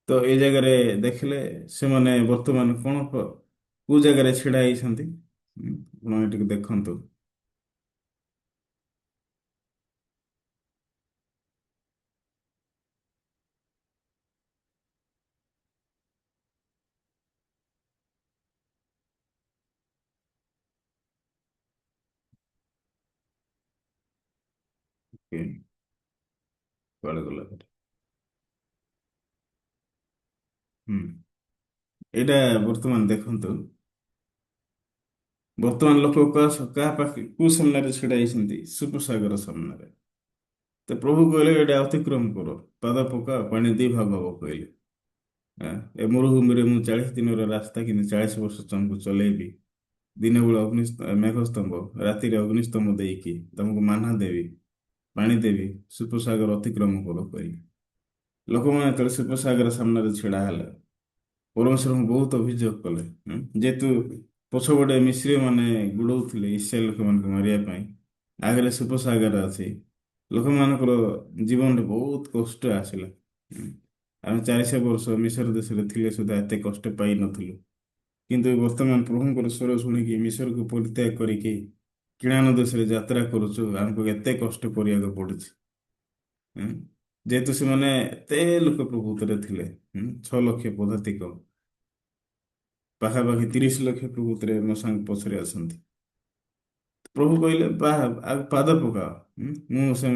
ତ ଏଇ ଜାଗାରେ ଦେଖିଲେ ସେମାନେ ବର୍ତ୍ତମାନ କୋଉ ଜାଗାରେ ଛିଡା ହେଇଛନ୍ତି? ଆପଣ ଟିକେ ଦେଖନ୍ତୁ। ଓକେ, କୁଆଡେ ଗଲା ସେଟା? ହୁଁ, ଏଇଟା ବର୍ତ୍ତମାନ ଦେଖନ୍ତୁ। ବର୍ତ୍ତମାନ ଲୋକ କାହା ପାଖେ କୋଉ ସାମ୍ନାରେ ଛିଡା ହେଇଛନ୍ତି? ସୁପସାଗର ସାମ୍ନାରେ। ତ ପ୍ରଭୁ କହିଲେ ଏଇଟା ଅତିକ୍ରମ କର, ପାଦ ପକା, ପାଣି ଦି ଭାଗ ହବ କହିଲେ। ଏ ମରୁଭୂମିରେ ମୁଁ 40 ଦିନର ରାସ୍ତା କିନ୍ତୁ 40 ବର୍ଷ ତମକୁ ଚଲେଇବି। ଦିନ ବେଳେ ମେଘସ୍ତମ୍ଭ, ରାତିରେ ଅଗ୍ନିସ୍ତମ୍ଭ ଦେଇକି ତମକୁ ମାନ୍ନା ଦେବି, ପାଣି ଦେବି, ସୁପସାଗର ଅତିକ୍ରମ କର କହିଲି। ଲୋକମାନେ ଯେତେବେଳେ ସୁପସାଗର ସାମ୍ନାରେ ଛିଡା ହେଲେ, ପରମେଶ୍ୱରଙ୍କୁ ବହୁତ ଅଭିଯୋଗ କଲେ। ଯେହେତୁ ପଛପଟେ ମିଶ୍ର ମାନେ ଗୋଡଉଥିଲେ ଇସ୍ରାଏଲ ଲୋକମାନଙ୍କୁ ମାରିବା ପାଇଁ, ଆଗରେ ସୁପସାଗର ଅଛି, ଲୋକମାନଙ୍କର ଜୀବନରେ ବହୁତ କଷ୍ଟ ଆସିଲା। ହୁଁ। ଆମେ 400 ବର୍ଷ ମିଶର ଦେଶରେ ଥିଲେ ସୁଦ୍ଧା ଏତେ କଷ୍ଟ ପାଇନଥିଲୁ। କିନ୍ତୁ ବର୍ତ୍ତମାନ ପ୍ରଭୁଙ୍କର ସ୍ୱର ଶୁଣିକି ମିଶରକୁ ପରିତ୍ୟାଗ କରିକି କିଣାନ ଦେଶରେ ଯାତ୍ରା କରୁଛୁ, ଆମକୁ ଏତେ କଷ୍ଟ କରିବାକୁ ପଡୁଛି। ହୁଁ। ଯେହେତୁ ସେମାନେ ଏତେ ଲୋକ ପ୍ରଭୁତରେ ଥିଲେ, 6 ଲକ୍ଷ ପଦାତିକ, ପାଖାପାଖି 30 ଲକ୍ଷ ପ୍ରଭୁତରେ ମୋ ସାଙ୍ଗ ପଛରେ ଅଛନ୍ତି। ପ୍ରଭୁ କହିଲେ ଆଉ ପାଦ ପକାଅ, ମୁଁ ସେ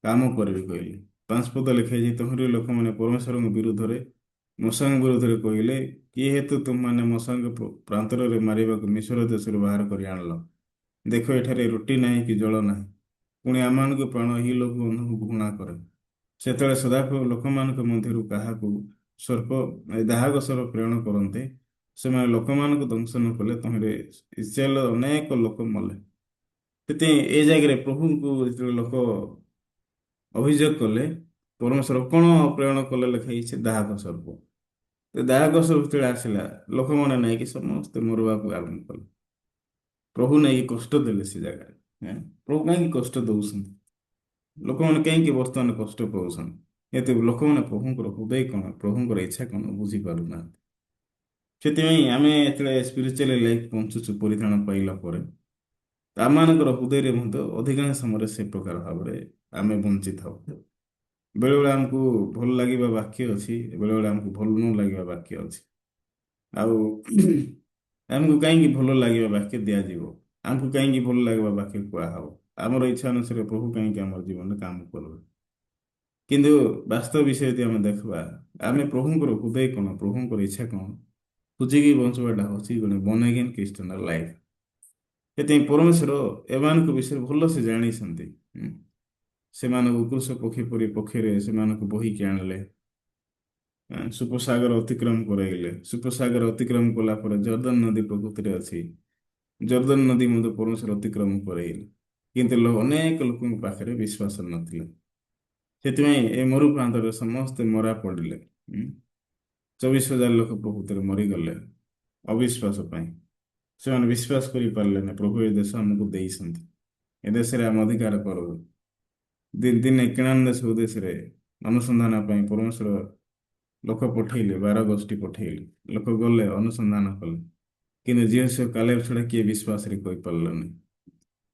କାମ କରିବି କହିଲି। 5 ପଦ ଲେଖାଇଛି, ତମରି ଲୋକମାନେ ପରମେଶ୍ୱରଙ୍କ ବିରୁଦ୍ଧରେ ମଶାଙ୍କ ବିରୁଦ୍ଧରେ କହିଲେ, କିଏ ହେତୁ ତୁମମାନେ ମଶାଙ୍କ ପ୍ରାନ୍ତରରେ ମାରିବାକୁ ମିଶ୍ର ଦେଶରୁ ବାହାର କରି ଆଣିଲ? ଦେଖ ଏଠାରେ ରୁଟି ନାହିଁ କି ଜଳ ନାହିଁ, ପୁଣି ଆମମାନଙ୍କ ପ୍ରାଣ ଏହି ଲୋକମାନଙ୍କୁ ଘୃଣା କରେ। ସେତେବେଳେ ସଦାପ୍ରଭୁ ଲୋକମାନଙ୍କ ମଧ୍ୟରୁ କାହାକୁ ଦାହକ ସର୍ପ ପ୍ରେରଣ କରନ୍ତେ, ସେମାନେ ଲୋକମାନଙ୍କୁ ଦଂଶନ କଲେ, ତହିଁରେ ଇସ୍ରାଏଲର ଅନେକ ଲୋକ ମଲେ। ସେଥିପାଇଁ ଏ ଜାଗାରେ ପ୍ରଭୁଙ୍କୁ ଯେତେବେଳେ ଲୋକ ଅଭିଯୋଗ କଲେ, ପରମେଶ୍ୱର କଣ ପ୍ରେରଣ କଲେ ଲେଖା ହେଇଛି? ଦାହକ ସର୍ପ। ଦାହକ ସର୍ପ ଯେତେବେଳେ ଆସିଲା, ଲୋକମାନେ ନେଇକି ସମସ୍ତେ ମରିବାକୁ ଆରମ୍ଭ କଲେ। ପ୍ରଭୁ ନେଇକି କଷ୍ଟ ଦେଲେ ସେ ଜାଗାରେ। ପ୍ରଭୁ କାହିଁକି କଷ୍ଟ ଦଉଛନ୍ତି? ଲୋକମାନେ କାହିଁକି ବର୍ତ୍ତମାନ କଷ୍ଟ ପାଉଛନ୍ତି? ଏତେ ଲୋକମାନେ ପ୍ରଭୁଙ୍କର ହୃଦୟ କଣ, ପ୍ରଭୁଙ୍କର ଇଚ୍ଛା କଣ ବୁଝିପାରୁନାହାନ୍ତି। ସେଥିପାଇଁ ଆମେ ଯେତେବେଳେ ସ୍ପିରିଚୁଆଲ ଲାଇଫ୍ ବଞ୍ଚୁଛୁ ପରିତ୍ରାଣ ପାଇଲା ପରେ, ଆମମାନଙ୍କର ହୃଦୟରେ ମଧ୍ୟ ଅଧିକାଂଶ ସମୟରେ ସେ ପ୍ରକାର ଭାବରେ ଆମେ ବଞ୍ଚିଥାଉ। ବେଳେବେଳେ ଆମକୁ ଭଲ ଲାଗିବା ବାକ୍ୟ ଅଛି, ବେଳେବେଳେ ଆମକୁ ଭଲ ନ ଲାଗିବା ବାକ୍ୟ ଅଛି। ଆଉ ଆମକୁ କାହିଁକି ଭଲ ଲାଗିବା ବାକ୍ୟ ଦିଆଯିବ? ଆମକୁ କାହିଁକି ଭଲ ଲାଗିବା ବାକ୍ୟ କୁହାହବ? ଆମର ଇଚ୍ଛା ଅନୁସାରେ ପ୍ରଭୁ କାହିଁକି ଆମର ଜୀବନରେ କାମ କରିବେ? କିନ୍ତୁ ବାସ୍ତବ ବିଷୟ ଯଦି ଆମେ ଦେଖିବା, ଆମେ ପ୍ରଭୁଙ୍କର ହୃଦୟ କଣ, ପ୍ରଭୁଙ୍କର ଇଚ୍ଛା କଣ ଖୋଜିକି ବଞ୍ଚିବାଟା ହଉଛି ଗୋଟେ born again ଖ୍ରୀଷ୍ଟିଆନ ଲାଇଫ। ସେଥିପାଇଁ ପରମେଶ୍ୱର ଏମାନଙ୍କ ବିଷୟରେ ଭଲସେ ଜାଣିଛନ୍ତି। ସେମାନଙ୍କୁ କୃଷ ପକ୍ଷୀ ପରି ପକ୍ଷୀରେ ସେମାନଙ୍କୁ ବୋହିକି ଆଣିଲେ, ସୁପସାଗର ଅତିକ୍ରମ କରାଇଲେ। ସୁପସାଗର ଅତିକ୍ରମ କଲା ପରେ ଜର୍ଦ୍ଦନ ନଦୀ ପ୍ରକୃତିରେ ଅଛି, ଜର୍ଦ୍ଦନ ନଦୀ ମଧ୍ୟ ପରମେଶ୍ୱର ଅତିକ୍ରମ କରାଇଲେ। କିନ୍ତୁ ଅନେକ ଲୋକଙ୍କ ପାଖରେ ବିଶ୍ୱାସ ନଥିଲା। ସେଥିପାଇଁ ଏ ମରୁପ୍ରାନ୍ତରେ ସମସ୍ତେ ମରା ପଡ଼ିଲେ। 24,000 ଲୋକ ପ୍ରକୃତିରେ ମରିଗଲେ ଅବିଶ୍ୱାସ ପାଇଁ। ସେମାନେ ବିଶ୍ୱାସ କରିପାରିଲେନି ପ୍ରଭୁ ଏ ଦେଶ ଆମକୁ ଦେଇଛନ୍ତି, ଏ ଦେଶରେ ଆମେ ଅଧିକାର କରିବୁ। ଦିନେ କିଣାନ ଦେଶ ଉଦ୍ଦେଶ୍ୟରେ ଅନୁସନ୍ଧାନ ପାଇଁ ପରମେଶ୍ୱର ଲୋକ ପଠେଇଲେ, 12 ଗୋଷ୍ଠୀ ପଠେଇଲେ। ଲୋକ ଗଲେ, ଅନୁସନ୍ଧାନ କଲେ, କିନ୍ତୁ ଯୀହୋଶୁଆ କାଲେବ ଛଡ଼ା କିଏ ବିଶ୍ୱାସରେ କହିପାରିଲେନି।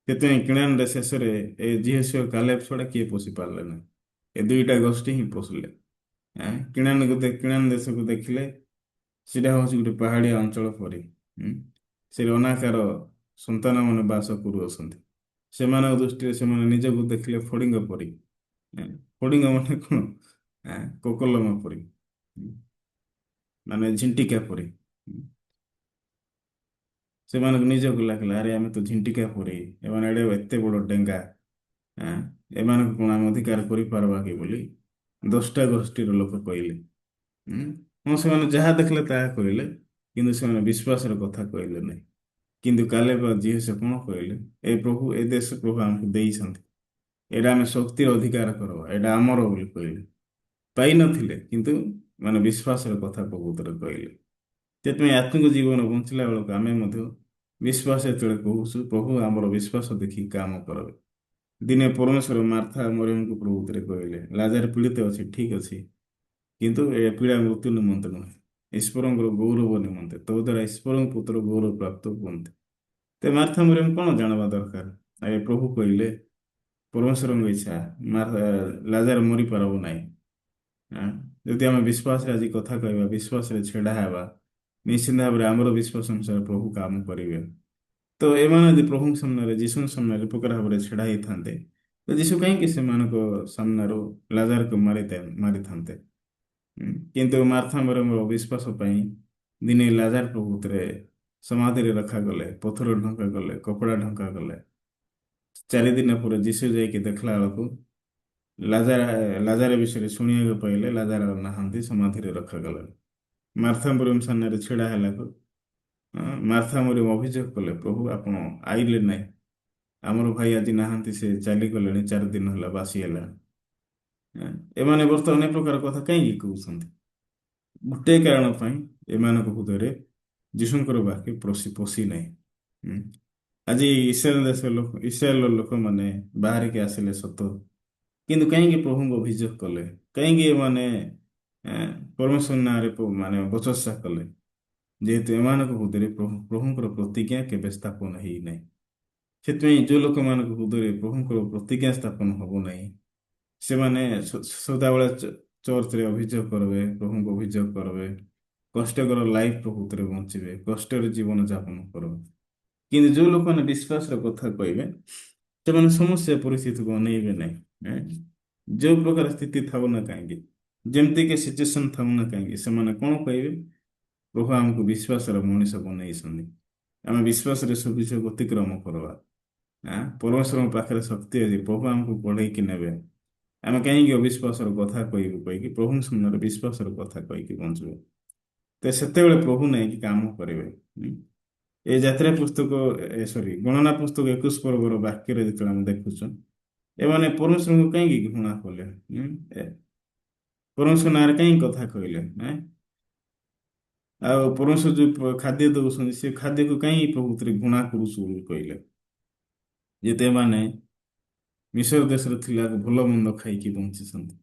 ସେଥିପାଇଁ କିଣାନରେ ଶେଷରେ ଯୀହୋଶୁଆ କାଲେବ ଛଡ଼ା କିଏ ପଶି ପାରିଲେନି। ଏ ଦୁଇଟା ଗୋଷ୍ଠୀ ହିଁ ପଶିଲେ। କିଣାନ ଦେଶକୁ ଦେଖିଲେ, ସେଟା ହଉଛି ଗୋଟେ ପାହାଡ଼ିଆ ଅଞ୍ଚଳ ପରି। ସେ ଅନାକାର ସନ୍ତାନମାନେ ବାସ କରୁଅଛନ୍ତି। ସେମାନଙ୍କ ଦୃଷ୍ଟିରେ ସେମାନେ ନିଜକୁ ଦେଖିଲେ ଫଡ଼ିଙ୍ଗ ପରି। ଫଡ଼ିଙ୍ଗ ମାନେ କଣ? କୋକଲମ ପରି, ମାନେ ଝିଣ୍ଟିକା ପରି। ସେମାନଙ୍କୁ ନିଜକୁ ଲାଗିଲା, ଆରେ ଆମେ ତ ଝିଣ୍ଟିକା ପରି, ଏମାନେ ଏତେ ବଡ଼ ଡେଙ୍ଗା, ଏମାନଙ୍କୁ କଣ ଆମେ ଅଧିକାର କରିପାରବା କି ବୋଲି 10ଟା ଗୋଷ୍ଠୀର ଲୋକ କହିଲେ। ଉଁ, ହଁ ସେମାନେ ଯାହା ଦେଖିଲେ ତାହା କହିଲେ, କିନ୍ତୁ ସେମାନେ ବିଶ୍ୱାସର କଥା କହିଲେ ନାହିଁ। କିନ୍ତୁ କାଲେବ ଆଉ ଜିହୁସ କଣ କହିଲେ? ଏ ପ୍ରଭୁ, ଏ ଦେଶ ପ୍ରଭୁ ଆମକୁ ଦେଇଛନ୍ତି, ଏଇଟା ଆମେ ଶକ୍ତିର ଅଧିକାର କରବା, ଏଇଟା ଆମର ବୋଲି କହିଲେ। ପାଇନଥିଲେ, କିନ୍ତୁ ମାନେ ବିଶ୍ୱାସର କଥା ପ୍ରଭୁତରେ କହିଲେ। ସେଥିପାଇଁ ଆତ୍ମିକ ଜୀବନ ବଞ୍ଚିଲା ବେଳକୁ ଆମେ ମଧ୍ୟ ବିଶ୍ୱାସ ଯେତେବେଳେ କହୁଛୁ, ପ୍ରଭୁ ଆମର ବିଶ୍ୱାସ ଦେଖି କାମ କରିବେ। ଦିନେ ପରମେଶ୍ୱର ମାର୍ଥା ମରିୟମଙ୍କୁ ପ୍ରଭୁତରେ କହିଲେ, ଲାଜାର ପୀଡ଼ିତ ଅଛି, ଠିକ ଅଛି, କିନ୍ତୁ ଏ ପୀଡ଼ା ମୃତ୍ୟୁ ନିମନ୍ତେ ନୁହେଁ, ଈଶ୍ୱରଙ୍କର ଗୌରବ ନିମନ୍ତେ, ତୋ ଦ୍ୱାରା ଈଶ୍ୱରଙ୍କ ପୁତ୍ର ଗୌରବ ପ୍ରାପ୍ତ ହୁଅନ୍ତି। ତ ମାର୍ଥା ମରିୟମ କଣ ଜାଣିବା ଦରକାର? ଏ ପ୍ରଭୁ କହିଲେ ପରମେଶ୍ୱରଙ୍କ ଇଚ୍ଛା, ଲାଜାର ମରିପାରିବ ନାହିଁ। ଆଁ, ଯଦି ଆମେ ବିଶ୍ୱାସରେ ଆଜି କଥା କହିବା, ବିଶ୍ୱାସରେ ଛିଡ଼ା ହେବା, ନିଶ୍ଚିନ୍ତ ଭାବରେ ଆମର ବିଶ୍ୱାସ ଅନୁସାରେ ପ୍ରଭୁ କାମ କରିବେ। ତ ଏମାନେ ଯଦି ପ୍ରଭୁଙ୍କ ସାମ୍ନାରେ, ଯୀଶୁଙ୍କ ସାମ୍ନାରେ ପ୍ରକାର ଭାବରେ ଛିଡ଼ା ହେଇଥାନ୍ତେ, ତ ଯୀଶୁ କାହିଁକି ସେମାନଙ୍କ ସାମ୍ନାରୁ ଲାଜାରକୁ ମାରିଥାନ୍ତେ? କିନ୍ତୁ ମାର୍ଥା ମରିୟମର ଅବିଶ୍ୱାସ ପାଇଁ ଦିନେ ଲାଜାର ପ୍ରଭୁତରେ ସମାଧିରେ ରଖାଗଲେ, ପଥର ଢଙ୍କା ଗଲେ, କପଡ଼ା ଢଙ୍କା ଗଲେ। 4 ଦିନ ପରେ ଯୀଶୁ ଯାଇକି ଦେଖିଲା ବେଳକୁ ଲାଜାର ଲାଜାର ବିଷୟରେ ଶୁଣିବାକୁ ପାଇଲେ, ଲାଜାର ଆଉ ନାହାନ୍ତି, ସମାଧିରେ ରଖାଗଲେ। ମାର୍ଥା ମରିୟମ ସାମ୍ନାରେ ଛିଡ଼ା ହେଲାକୁ ମାର୍ଥା ମରିୟମ ଅଭିଯୋଗ କଲେ, ପ୍ରଭୁ ଆପଣ ଆଇଲେ ନାହିଁ, ଆମର ଭାଇ ଆଜି ନାହାନ୍ତି, ସେ ଚାଲିଗଲେଣି, 4 ଦିନ ହେଲା, ବାସି ହେଲା। ଏମାନେ ବର୍ତ୍ତମାନ ଏ ପ୍ରକାର କଥା କାହିଁକି କହୁଛନ୍ତି? ଗୋଟେ କାରଣ ପାଇଁ, ଏମାନଙ୍କ ହୃଦୟରେ ଯୀଶୁଙ୍କର ବାକ୍ୟ ପଶି ନାହିଁ। ଉଁ। ଆଜି ଇସ୍ରାଏଲ ଦେଶର ଲୋକ, ଇସ୍ରାଏଲର ଲୋକମାନେ ବାହାରିକି ଆସିଲେ ସତ, କିନ୍ତୁ କାହିଁକି ପ୍ରଭୁଙ୍କୁ ଅଭିଯୋଗ କଲେ? କାହିଁକି ଏମାନେ ପରମେଶ୍ୱର ନାଁରେ ମାନେ ବଚସା କଲେ? ଯେହେତୁ ଏମାନଙ୍କ ହୃଦୟରେ ପ୍ରଭୁଙ୍କର ପ୍ରତିଜ୍ଞା କେବେ ସ୍ଥାପନ ହେଇନାହିଁ। ସେଥିପାଇଁ ଯେଉଁ ଲୋକମାନଙ୍କ ହୃଦୟରେ ପ୍ରଭୁଙ୍କର ପ୍ରତିଜ୍ଞା ସ୍ଥାପନ ହବ ନାହିଁ, ସେମାନେ ସଦାବେଳେ ଚର୍ଚ୍ଚରେ ଅଭିଯୋଗ କରିବେ, ପ୍ରଭୁଙ୍କୁ ଅଭିଯୋଗ କରିବେ, କଷ୍ଟକର ଲାଇଫ ପ୍ରଭୁତରେ ବଞ୍ଚିବେ, କଷ୍ଟରେ ଜୀବନ ଯାପନ କରିବେ। କିନ୍ତୁ ଯେଉଁ ଲୋକମାନେ ବିଶ୍ୱାସର କଥା କହିବେ, ସେମାନେ ସମସ୍ୟା ପରିସ୍ଥିତିକୁ ଅନେଇବେ ନାହିଁ। ଏଁ? ଯେଉଁ ପ୍ରକାର ସ୍ଥିତି ଥାଉ ନା କାହିଁକି, ଯେମିତିକି ସିଚୁଏସନ ଥାଉ ନା କାହିଁକି, ସେମାନେ କଣ କହିବେ? ପ୍ରଭୁ ଆମକୁ ବିଶ୍ୱାସର ମଣିଷ ବନେଇଛନ୍ତି, ଆମେ ବିଶ୍ୱାସରେ ସବୁ କିଛି ଅତିକ୍ରମ କରିବା। ପରମେଶ୍ୱରଙ୍କ ପାଖରେ ଶକ୍ତି ଅଛି, ପ୍ରଭୁ ଆମକୁ ପଢ଼େଇକି ନେବେ। ଆମେ କାହିଁକି ଅବିଶ୍ୱାସର କଥା କହିବୁ କହିକି ପ୍ରଭୁଙ୍କ ସାମ୍ନାରେ ବିଶ୍ୱାସର କଥା କହିକି ବଞ୍ଚିବୁ। ତ ସେତେବେଳେ ପ୍ରଭୁ ନେଇକି କାମ କରିବେ। ଏ ଯାତ୍ରା ପୁସ୍ତକ, ସରି, ଗଣନା ପୁସ୍ତକ 21 ପର୍ବର ବାକ୍ୟରେ ଯେତେବେଳେ ଆମେ ଦେଖୁଛୁ, ଏମାନେ ପରମେଶ୍ୱରଙ୍କୁ କାହିଁକି ଘୃଣା କଲେ? ପରମେଶ୍ୱର ନାଁରେ କାହିଁକି କଥା କହିଲେ? ଆଉ ପରମେଶ୍ୱର ଯୋଉ ଖାଦ୍ୟ ଦଉଛନ୍ତି, ସେ ଖାଦ୍ୟକୁ କାହିଁକି ପ୍ରଭୁତରେ ଘୃଣା କରୁଛୁ ବୋଲି କହିଲେ? ଯେତେ ଏମାନେ ମିଶର ଦେଶରେ ଥିଲା ଭଲ ମନ୍ଦ ଖାଇକି ବଞ୍ଚିଛନ୍ତି,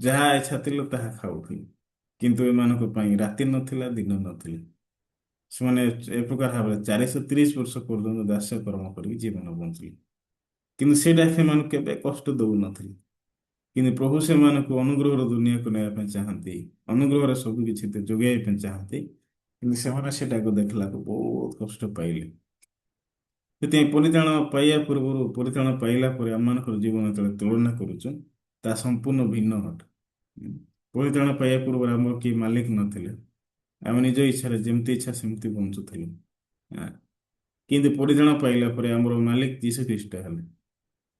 ଯାହା ଇଚ୍ଛା ଥିଲା ତାହା ଖାଉଥିଲେ, କିନ୍ତୁ ଏମାନଙ୍କ ପାଇଁ ରାତି ନଥିଲା, ଦିନ ନଥିଲା। ସେମାନେ ଏ ପ୍ରକାର ଭାବରେ 430 ବର୍ଷ ପର୍ଯ୍ୟନ୍ତ ଦାସ୍ୟ କର୍ମ କରିକି ଜୀବନ ବଞ୍ଚିଲେ, କିନ୍ତୁ ସେଇଟା ସେମାନଙ୍କୁ କେବେ କଷ୍ଟ ଦଉନଥିଲେ। କିନ୍ତୁ ପ୍ରଭୁ ସେମାନଙ୍କୁ ଅନୁଗ୍ରହର ଦୁନିଆକୁ ନେବା ପାଇଁ ଚାହାନ୍ତି, ଅନୁଗ୍ରହର ସବୁ କିଛି ଯୋଗାଇବା ପାଇଁ ଚାହାନ୍ତି, କିନ୍ତୁ ସେମାନେ ସେଟାକୁ ଦେଖିଲାକୁ ବହୁତ କଷ୍ଟ ପାଇଲେ। ସେଥିପାଇଁ ପରିତ୍ରାଣ ପାଇବା ପୂର୍ବରୁ, ପରିତ୍ରାଣ ପାଇଲା ପରେ ଆମମାନଙ୍କର ଜୀବନ ଯେତେବେଳେ ତୁଳନା କରୁଛୁ, ତାହା ସମ୍ପୂର୍ଣ୍ଣ ଭିନ୍ନ ଅଟେ। ପରିତ୍ରାଣ ପାଇବା ପୂର୍ବରୁ ଆମର କେହି ମାଲିକ ନଥିଲେ, ଆମେ ନିଜ ଇଚ୍ଛାରେ ଯେମିତି ଇଚ୍ଛା ସେମିତି ବଞ୍ଚୁଥିଲୁ। କିନ୍ତୁ ପରିତ୍ରାଣ ପାଇଲା ପରେ ଆମର ମାଲିକ ଯୀଶୁ ଖ୍ରୀଷ୍ଟ ହେଲେ।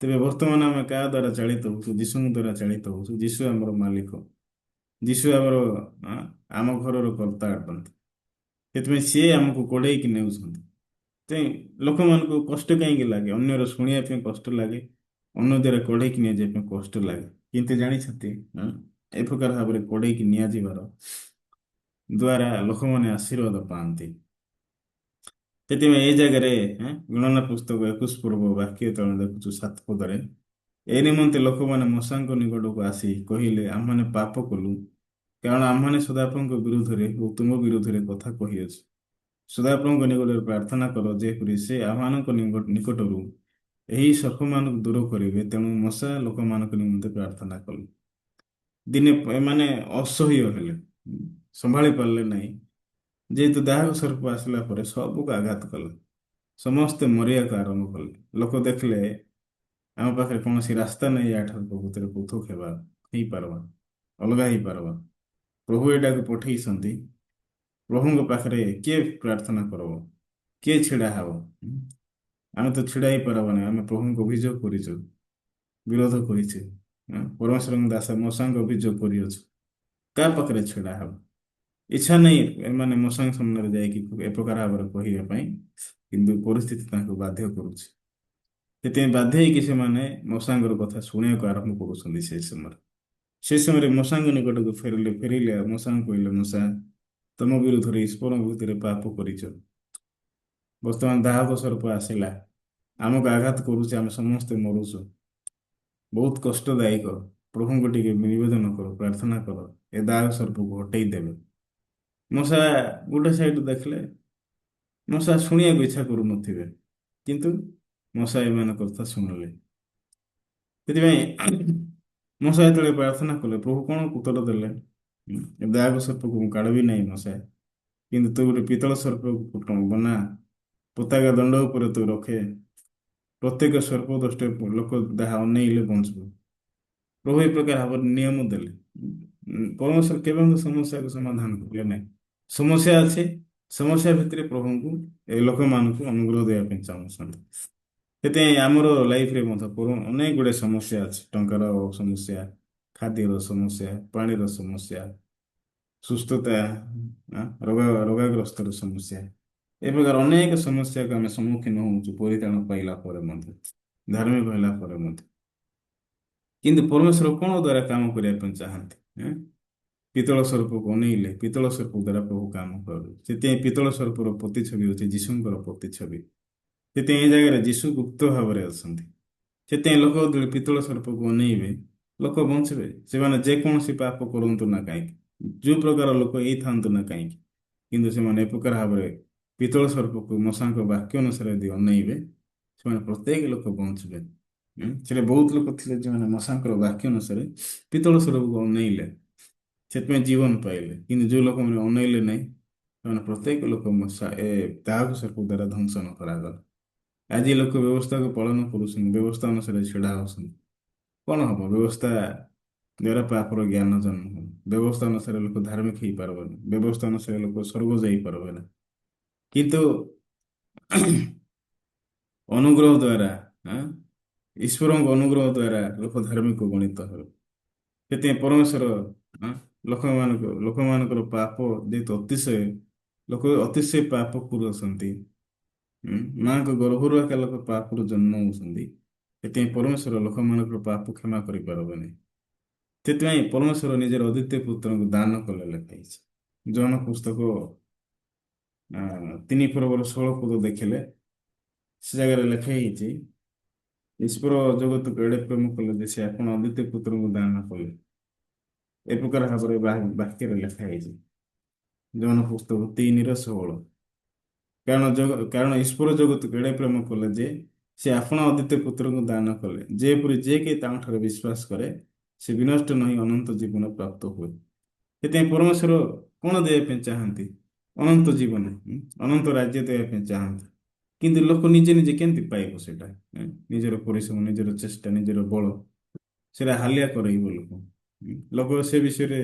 ତେବେ ବର୍ତ୍ତମାନ ଆମେ କାହା ଦ୍ୱାରା ଚାଳିତ ହଉଛୁ? ଯୀଶୁଙ୍କ ଦ୍ୱାରା ଚାଳିତ ହଉଛୁ। ଯୀଶୁ ଆମର ମାଲିକ, ଯୀଶୁ ଆମର ଆମ ଘରର କର୍ତ୍ତା ଅଟନ୍ତି। ସେଥିପାଇଁ ସିଏ ଆମକୁ କୋଡ଼େଇକି ନେଉଛନ୍ତି। ଲୋକମାନଙ୍କୁ କଷ୍ଟ କାହିଁକି ଲାଗେ? ଅନ୍ୟର ଶୁଣିବା ପାଇଁ କଷ୍ଟ ଲାଗେ, ଅନ୍ୟ ଦ୍ୱାରା କୋଡ଼େଇକି ନିଆଯିବା ପାଇଁ କଷ୍ଟ ଲାଗେ। କିନ୍ତୁ ଜାଣିଛନ୍ତି, ଏ ପ୍ରକାର ଭାବରେ କୋଡ଼େଇକି ନିଆଯିବାର ଦ୍ୱାରା ଲୋକମାନେ ଆଶୀର୍ବାଦ ପାଆନ୍ତି। ସେଥିପାଇଁ ଏଇ ଜାଗାରେ ଗଣନା ପୁସ୍ତକ 21 ପର୍ବ ବାକ୍ୟ ତଳେ ଦେଖୁଛୁ 7 ପଦରେ, ଏ ନିମନ୍ତେ ଲୋକମାନେ ମୂଷାଙ୍କ ନିକଟକୁ ଆସି କହିଲେ, ଆମମାନେ ପାପ କଲୁ, କାରଣ ଆମମାନେ ସଦାପ୍ରଭୁଙ୍କ ବିରୁଦ୍ଧରେ ଓ ତୁମ ବିରୁଦ୍ଧରେ କଥା କହିଅଛୁ। ସଦାପ୍ରଭୁଙ୍କ ନିକଟରେ ପ୍ରାର୍ଥନା କର, ଯେପରି ସେ ଆମମାନଙ୍କ ନିକଟରୁ ଏହି ସର୍ପମାନଙ୍କୁ ଦୂର କରିବେ। ତେଣୁ ମୂଷା ଲୋକମାନଙ୍କ ନିମନ୍ତେ ପ୍ରାର୍ଥନା କଲେ। ଦିନେ ଏମାନେ ଅସହ୍ୟ ହେଲେ, ସମ୍ଭାଳି ପାରିଲେ ନାହିଁ। ଯେହେତୁ ଦାହକ ସର୍ପ ଆସିଲା ପରେ ସବୁକୁ ଆଘାତ କଲେ, ସମସ୍ତେ ମରିବାକୁ ଆରମ୍ଭ କଲେ। ଲୋକ ଦେଖିଲେ ଆମ ପାଖରେ କୌଣସି ରାସ୍ତା ନାହିଁ, ୟାଠାରୁ ପ୍ରଭୁତରେ ପୃଥକ ହେଇପାରବା, ଅଲଗା ହେଇପାରବା। ପ୍ରଭୁ ଏଇଟାକୁ ପଠେଇଛନ୍ତି, ପ୍ରଭୁଙ୍କ ପାଖରେ କିଏ ପ୍ରାର୍ଥନା କରବ? କିଏ ଛିଡ଼ା ହବ? ଆମେ ତ ଛିଡ଼ା ହେଇପାରବା ନାହିଁ, ଆମେ ପ୍ରଭୁଙ୍କୁ ଅଭିଯୋଗ କରିଛୁ। ବିରୋଧ କରିଛି। ପରମେଶ୍ୱରଙ୍କ ଦାସ ମଶାଙ୍କ ଅଭିଯୋଗ କରିଅଛୁ, କାହା ପାଖରେ ଛିଡା ହବ? ଇଚ୍ଛା ନାହିଁ ଏମାନେ ମଶାଙ୍କ ସାମ୍ନାରେ ଯାଇକି ଏ ପ୍ରକାର ଭାବରେ କହିବା ପାଇଁ, କିନ୍ତୁ ପରିସ୍ଥିତି ତାଙ୍କୁ ବାଧ୍ୟ କରୁଛି। ସେଥିପାଇଁ ବାଧ୍ୟ ହେଇକି ସେମାନେ ମଶାଙ୍କର କଥା ଶୁଣିବାକୁ ଆରମ୍ଭ କରୁଛନ୍ତି। ସେ ସମୟରେ ମଶାଙ୍କ ନିକଟକୁ ଫେରିଲେ ଆଉ ମଶାଙ୍କୁ କହିଲେ, ମଶା, ତମ ବିରୁଦ୍ଧରେ ଈଶ୍ୱରଙ୍କ ଭିତରେ ପାପ କରିଛ। ବର୍ତ୍ତମାନ ଦାହକ ସର୍ପ ଆସିଲା, ଆମକୁ ଆଘାତ କରୁଛି, ଆମେ ସମସ୍ତେ ମରୁଛୁ, ବହୁତ କଷ୍ଟଦାୟକ। ପ୍ରଭୁଙ୍କୁ ଟିକେ ନିବେଦନ କର, ପ୍ରାର୍ଥନା କର, ଏ ଦାହକ ସର୍ପକୁ ହଟେଇ ଦେବେ। ମଶା ଗୋଟେ ସାଇଡ୍ ଦେଖିଲେ, ମଶା ଶୁଣିବାକୁ ଇଚ୍ଛା କରୁନଥିବେ, କିନ୍ତୁ ମଶା ଏମାନଙ୍କ କଥା ଶୁଣିଲେ। ସେଥିପାଇଁ ମଶା ଯେତେବେଳେ ପ୍ରାର୍ଥନା କଲେ, ପ୍ରଭୁ କଣ ଉତ୍ତର ଦେଲେ? ଏ ଦାଗ ସର୍ପକୁ ମୁଁ କାଢ଼ିବି ନାହିଁ ମଶା, କିନ୍ତୁ ତୁ ଗୋଟେ ପିତ୍ତଳ ସର୍ପକୁ ବନା, ପତାକା ଦଣ୍ଡ ଉପରେ ତୁ ରଖେ, ପ୍ରତ୍ୟେକ ସର୍ପ ଦୃଷ୍ଟି ଲୋକ ଯାହା ଅନେଇଲେ ବଞ୍ଚିବ। ପ୍ରଭୁ ଏ ପ୍ରକାର ଭାବରେ ନିୟମ ଦେଲେ। ପରମେଶ୍ୱର କେବେ ମଧ୍ୟ ସମସ୍ୟାକୁ ସମାଧାନ କଲେ ନାହିଁ। ସମସ୍ୟା ଅଛି, ସମସ୍ୟା ଭିତରେ ପ୍ରଭୁଙ୍କୁ ଏ ଲୋକମାନଙ୍କୁ ଅନୁଗ୍ରହ ଦେବା ପାଇଁ ଚାହୁଁଛନ୍ତି। ସେଥିପାଇଁ ଆମର ଲାଇଫରେ ମଧ୍ୟ ଅନେକ ଗୁଡ଼ିଏ ସମସ୍ୟା ଅଛି। ଟଙ୍କାର ସମସ୍ୟା, ଖାଦ୍ୟର ସମସ୍ୟା, ପାଣିର ସମସ୍ୟା, ସୁସ୍ଥତା, ରୋଗାଗ୍ରସ୍ତର ସମସ୍ୟା, ଏ ପ୍ରକାର ଅନେକ ସମସ୍ୟାକୁ ଆମେ ସମ୍ମୁଖୀନ ହଉଛୁ ପରିତ୍ରାଣ ପାଇଲା ପରେ ମଧ୍ୟ, ଧାର୍ମିକ ହେଲା ପରେ ମଧ୍ୟ। କିନ୍ତୁ ପରମେଶ୍ୱର କଣ ଦ୍ୱାରା କାମ କରିବା ପାଇଁ ଚାହାନ୍ତି? ପିତ୍ତଳ ସ୍ୱରୂପକୁ ଅନେଇଲେ ପିତ୍ତଳ ସ୍ୱରୂପ ଦ୍ୱାରା ପ୍ରଭୁ କାମ କରିବେ। ସେଥିପାଇଁ ପିତ୍ତଳ ସ୍ୱରୂପର ପ୍ରତିଛବି ହେଉଛି ଯୀଶୁଙ୍କର ପ୍ରତିଛବି। ସେଥିପାଇଁ ଏ ଜାଗାରେ ଯୀଶୁ ଗୁପ୍ତ ଭାବରେ ଅଛନ୍ତି। ସେଥିପାଇଁ ଲୋକ ଯେତେବେଳେ ପିତ୍ତଳ ସ୍ୱରୂପକୁ ଅନେଇବେ, ଲୋକ ବଞ୍ଚିବେ। ସେମାନେ ଯେକୌଣସି ପାପ କରନ୍ତୁ ନା କାହିଁକି, ଯୋଉ ପ୍ରକାର ଲୋକ ହେଇଥାନ୍ତୁ ନା କାହିଁକି, କିନ୍ତୁ ସେମାନେ ଏ ପ୍ରକାର ଭାବରେ ପିତ୍ତଳ ସ୍ୱରୂପକୁ ମଶାଙ୍କ ବାକ୍ୟ ଅନୁସାରେ ଯଦି ଅନେଇବେ, ସେମାନେ ପ୍ରତ୍ୟେକ ଲୋକ ବଞ୍ଚିବେ। ସେଠି ବହୁତ ଲୋକ ଥିଲେ ଯେଉଁମାନେ ମଶାଙ୍କର ବାକ୍ୟ ଅନୁସାରେ ପିତ୍ତଳ ସ୍ୱରୂପକୁ ଅନେଇଲେ, ସେଥିପାଇଁ ଜୀବନ ପାଇଲେ। କିନ୍ତୁ ଯୋଉ ଲୋକମାନେ ଅନେଇଲେ ନାହିଁ, ସେମାନେ ପ୍ରତ୍ୟେକ ଲୋକ ତାହାକୁ ସର୍ପ ଦ୍ୱାରା ଧ୍ୱଂସନ କରାଗଲା। ଆଜି ଲୋକ ବ୍ୟବସ୍ଥାକୁ ପାଳନ କରୁଛନ୍ତି, ବ୍ୟବସ୍ଥା ଅନୁସାରେ ଛିଡ଼ା ହେଉଛନ୍ତି। କଣ ହବ? ବ୍ୟବସ୍ଥା ଦ୍ୱାରା ପାପର ଜ୍ଞାନ ଜନ୍ମ ହବ। ବ୍ୟବସ୍ଥା ଅନୁସାରେ ଲୋକ ଧାର୍ମିକ ହେଇପାରିବନି, ବ୍ୟବସ୍ଥା ଅନୁସାରେ ଲୋକ ସ୍ୱର୍ଗ ଯାଇପାରିବେ ନା। କିନ୍ତୁ ଅନୁଗ୍ରହ ଦ୍ୱାରା, ଈଶ୍ୱରଙ୍କ ଅନୁଗ୍ରହ ଦ୍ୱାରା ଲୋକ ଧାର୍ମିକ ଗଣିତ ହେବେ। ସେଥିପାଇଁ ପରମେଶ୍ୱର ଲୋକମାନଙ୍କର ପାପ ଯେହେତୁ ଅତିଶୟ, ଲୋକ ଅତିଶୟ ପାପ କରୁଛନ୍ତି। ମାଙ୍କ ଗର୍ଭରୁ ଏକା ଲୋକ ପାପରୁ ଜନ୍ମ ହଉଛନ୍ତି। ସେଥିପାଇଁ ପରମେଶ୍ୱର ଲୋକମାନଙ୍କର ପାପ କ୍ଷମା କରିପାରିବେନି। ସେଥିପାଇଁ ପରମେଶ୍ୱର ନିଜର ଅଦ୍ୱିତୀୟ ପୁତ୍ରଙ୍କୁ ଦାନ କଲେ ଲେଖା ହେଇଛି। ଜନ ପୁସ୍ତକ 3:16 ଦେଖିଲେ ସେ ଜାଗାରେ ଲେଖା ହେଇଛି, ଈଶ୍ୱର ଜଗତକୁ ଏଡ଼େ ପ୍ରେମ କଲେ ଯେ ସେ ଆପଣ ଅଦ୍ୱିତୀୟ ପୁତ୍ରଙ୍କୁ ଦାନ କଲେ। ଏ ପ୍ରକାର ଭାବରେ ବାକ୍ୟରେ ଲେଖା ହେଇଛି ଜନ ପୁସ୍ତକ 3:16। କାରଣ ଈଶ୍ୱର ଜଗତକୁ ଏଡ଼େ ପ୍ରେମ କଲେ ଯେ ସେ ଆପଣ ଅଦ୍ୱିତୀୟ ପୁତ୍ରଙ୍କୁ ଦାନ କଲେ, ଯେପରି ଯେ କେହି ତାଙ୍କଠାରେ ବିଶ୍ୱାସ କରେ ସେ ବିନଷ୍ଟ ନହେଇ ଅନନ୍ତ ଜୀବନ ପ୍ରାପ୍ତ ହୁଏ। ସେଥିପାଇଁ ପରମେଶ୍ୱର କଣ ଦେବା ପାଇଁ ଚାହାନ୍ତି? ଅନନ୍ତ ଜୀବନ, ଅନନ୍ତ ରାଜ୍ୟ ଦେବା ପାଇଁ ଚାହାନ୍ତି। କିନ୍ତୁ ଲୋକ ନିଜେ ନିଜେ କେମିତି ପାଇବ ସେଇଟା? ନିଜର ପରିଶ୍ରମ, ନିଜର ଚେଷ୍ଟା, ନିଜର ବଳ, ସେଇଟା ହାଲିଆ କରେଇବ ଲୋକ। ଲୋକ ସେ ବିଷୟରେ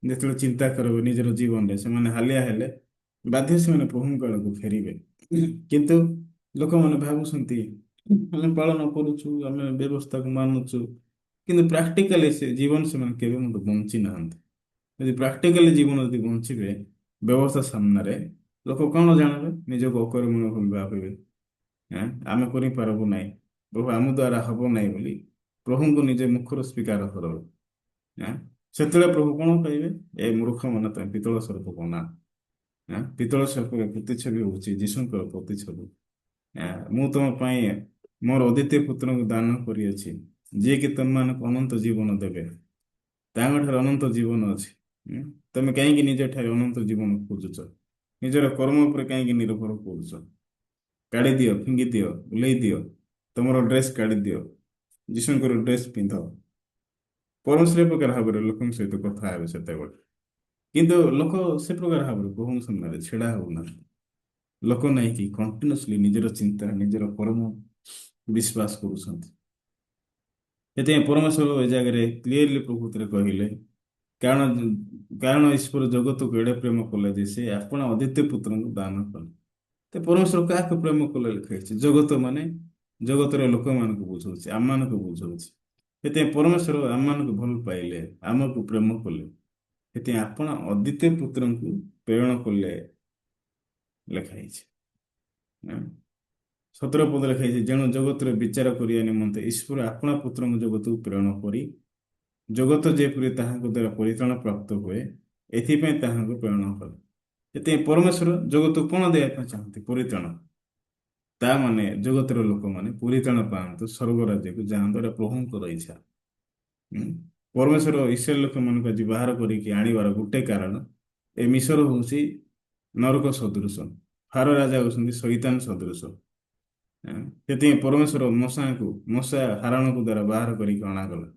ଯେତେବେଳେ ଚିନ୍ତା କରିବେ ନିଜର ଜୀବନରେ, ସେମାନେ ହାଲିଆ ହେଲେ ବାଧ୍ୟ ସେମାନେ ପ୍ରଭୁଙ୍କ ଆଡ଼କୁ ଫେରିବେ। କିନ୍ତୁ ଲୋକମାନେ ଭାବୁଛନ୍ତି ଆମେ ପାଳନ କରୁଛୁ, ଆମେ ବ୍ୟବସ୍ଥାକୁ ମାନୁଛୁ, କିନ୍ତୁ ପ୍ରାକ୍ଟିକାଲି ସେ ଜୀବନ ସେମାନେ କେବେ ମଧ୍ୟ ବଞ୍ଚି ନାହାନ୍ତି। ଯଦି ପ୍ରାକ୍ଟିକାଲି ଜୀବନ ଯଦି ବଞ୍ଚିବେ ବ୍ୟବସ୍ଥା ସାମ୍ନାରେ, ଲୋକ କଣ ଜାଣିବେ? ନିଜକୁ ଅକର୍ମଣୀୟ ବୋଲି ଭାବିବେ। ଆମେ କରିପାରିବୁ ନାହିଁ, ପ୍ରଭୁ ଆମ ଦ୍ୱାରା ହବ ନାହିଁ ବୋଲି ପ୍ରଭୁଙ୍କୁ ନିଜେ ମୁଖରୁ ସ୍ୱୀକାର କରିବେ। ସେତେବେଳେ ପ୍ରଭୁ କଣ କହିବେ? ଏ ମୂର୍ଖ ମାନେ ତମେ ପିତ୍ତଳ ସ୍ୱରୂପ ବନା। ପିତ୍ତଳ ସ୍ୱରୂପର ପ୍ରତିଛବି ହେଉଛି ଯୀଶୁଙ୍କର ପ୍ରତିଛବି। ମୁଁ ତମ ପାଇଁ ମୋର ଅଦ୍ୱିତୀୟ ପୁତ୍ରଙ୍କୁ ଦାନ କରିଅଛି, ଯିଏକି ତମମାନଙ୍କୁ ଅନନ୍ତ ଜୀବନ ଦେବେ। ତାଙ୍କଠାରେ ଅନନ୍ତ ଜୀବନ ଅଛି। ତମେ କାହିଁକି ନିଜଠାରେ ଅନନ୍ତ ଜୀବନ ଖୋଜୁଛ? ନିଜର କର୍ମ ଉପରେ କାହିଁକି ନିର୍ଭର କରୁଛ? କାଢି ଦିଅ, ଫିଙ୍ଗି ଦିଅ, ବୁଲେଇ ଦିଅ, ତମର ଡ୍ରେସ୍ କାଢି ଦିଅ, ଯୀଶୁଙ୍କର ଡ୍ରେସ୍ ପିନ୍ଧ। ପରମେଶ୍ୱର ଏ ପ୍ରକାର ଭାବରେ ଲୋକଙ୍କ ସହିତ କଥା ହେବେ ସେତେବେଳେ। କିନ୍ତୁ ଲୋକ ସେ ପ୍ରକାର ଭାବରେ ପ୍ରଭୁଙ୍କ ସାମ୍ନାରେ ଛିଡ଼ା ହଉନାହାନ୍ତି। ଲୋକ ନାହିଁ କି କଣ୍ଟିନ୍ୟୁସଲି ନିଜର ଚିନ୍ତା, ନିଜର କର୍ମ ବିଶ୍ୱାସ କରୁଛନ୍ତି। ସେଥିପାଇଁ ପରମେଶ୍ୱର ଏ ଜାଗାରେ କ୍ଲିୟରଲି ପ୍ରଭୁତରେ କହିଲେ, କାରଣ କାରଣ ଈଶ୍ୱର ଜଗତକୁ ଏଡ଼େ ପ୍ରେମ କଲେ ଯେ ସେ ଆପଣ ଅଦ୍ୱିତୀୟ ପୁତ୍ରଙ୍କୁ ଦାନ କଲେ। ତ ପରମେଶ୍ୱର କାହାକୁ ପ୍ରେମ କଲେ ଲେଖା ହେଇଛି? ଜଗତ ମାନେ ଜଗତର ଲୋକମାନଙ୍କୁ ବୁଝଉଛି, ଆମମାନଙ୍କୁ ବୁଝଉଛି। ସେଥିପାଇଁ ପରମେଶ୍ୱର ଆମମାନଙ୍କୁ ଭଲ ପାଇଲେ, ଆମକୁ ପ୍ରେମ କଲେ। ସେଥିପାଇଁ ଆପଣ ଅଦ୍ୱିତୀୟ ପୁତ୍ରଙ୍କୁ ପ୍ରେରଣ କଲେ ଲେଖା ହେଇଛି। 17 ପଦ ଲେଖା ହେଇଛି, ଯେଣୁ ଜଗତରେ ବିଚାର କରିବା ନିମନ୍ତେ ଈଶ୍ୱର ଆପଣା ପୁତ୍ରଙ୍କୁ ଜଗତକୁ ପ୍ରେରଣ କରି ଜଗତ ଯେପରି ତାହାଙ୍କ ଦ୍ୱାରା ପରିତ୍ରାଣ ପ୍ରାପ୍ତ ହୁଏ, ଏଥିପାଇଁ ତାହାଙ୍କୁ ପ୍ରେରଣ କଲେ। ସେଥିପାଇଁ ପରମେଶ୍ୱର ଜଗତକୁ କଣ ଦେବା ପାଇଁ ଚାହାନ୍ତି? ପରିତ୍ରାଣ। ତା ମାନେ ଜଗତର ଲୋକମାନେ ପରିତ୍ରାଣ ପାଆନ୍ତୁ, ସ୍ୱର୍ଗ ରାଜ୍ୟକୁ ଯାଆନ୍ତୁ। ଏଟା ପ୍ରଭୁଙ୍କର ଇଚ୍ଛା। ହୁଁ। ପରମେଶ୍ୱର ଇସ୍ରାଏଲ ଲୋକମାନଙ୍କୁ ଆଜି ବାହାର କରିକି ଆଣିବାର ଗୋଟେ କାରଣ, ଏ ମିଶର ହଉଛି ନରକ ସଦୃଶ, ଫାରୋ ରାଜା ହଉଛନ୍ତି ଶୈତାନ ସଦୃଶ। ସେଥିପାଇଁ ପରମେଶ୍ୱର ମଶା ହାରାଣକୁ ଦ୍ୱାରା ବାହାର କରିକି ଅଣାଗଲା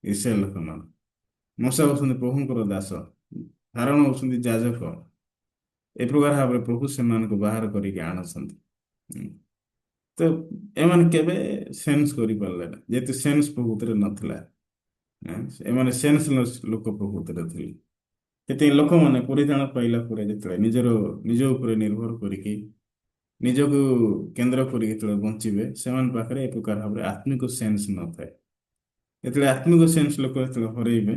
ଇସ୍ରାଏଲ ଲୋକମାନ। ମଶା ହଉଛନ୍ତି ପ୍ରଭୁଙ୍କର ଦାସ, ହାରଣ ହଉଛନ୍ତି ଯାଜକ। ଏ ପ୍ରକାର ଭାବରେ ପ୍ରଭୁ ସେମାନଙ୍କୁ ବାହାର କରିକି ଆଣୁଛନ୍ତି। ତ ଏମାନେ କେବେ ସେନ୍ସ କରିପାରିଲେ ନା, ଯେହେତୁ ସେନ୍ସ ପ୍ରକୃତିରେ ନଥିଲା। ଏମାନେ ସେନ୍ସଲେସ୍ ଲୋକ ପ୍ରକୃତିରେ ଥିଲେ। ସେଥିପାଇଁ ଲୋକମାନେ ପରିତ୍ରାଣ ପାଇଲା ପରେ ଯେତେବେଳେ ନିଜ ଉପରେ ନିର୍ଭର କରିକି ନିଜକୁ କେନ୍ଦ୍ର କରିକି ଯେତେବେଳେ ବଞ୍ଚିବେ, ସେମାନଙ୍କ ପାଖରେ ଏ ପ୍ରକାର ଭାବରେ ଆତ୍ମିକ ସେନ୍ସ ନଥାଏ। ଯେତେବେଳେ ଆତ୍ମିକ ସେନ୍ସ ଲୋକ ଯେତେବେଳେ ହରେଇବେ,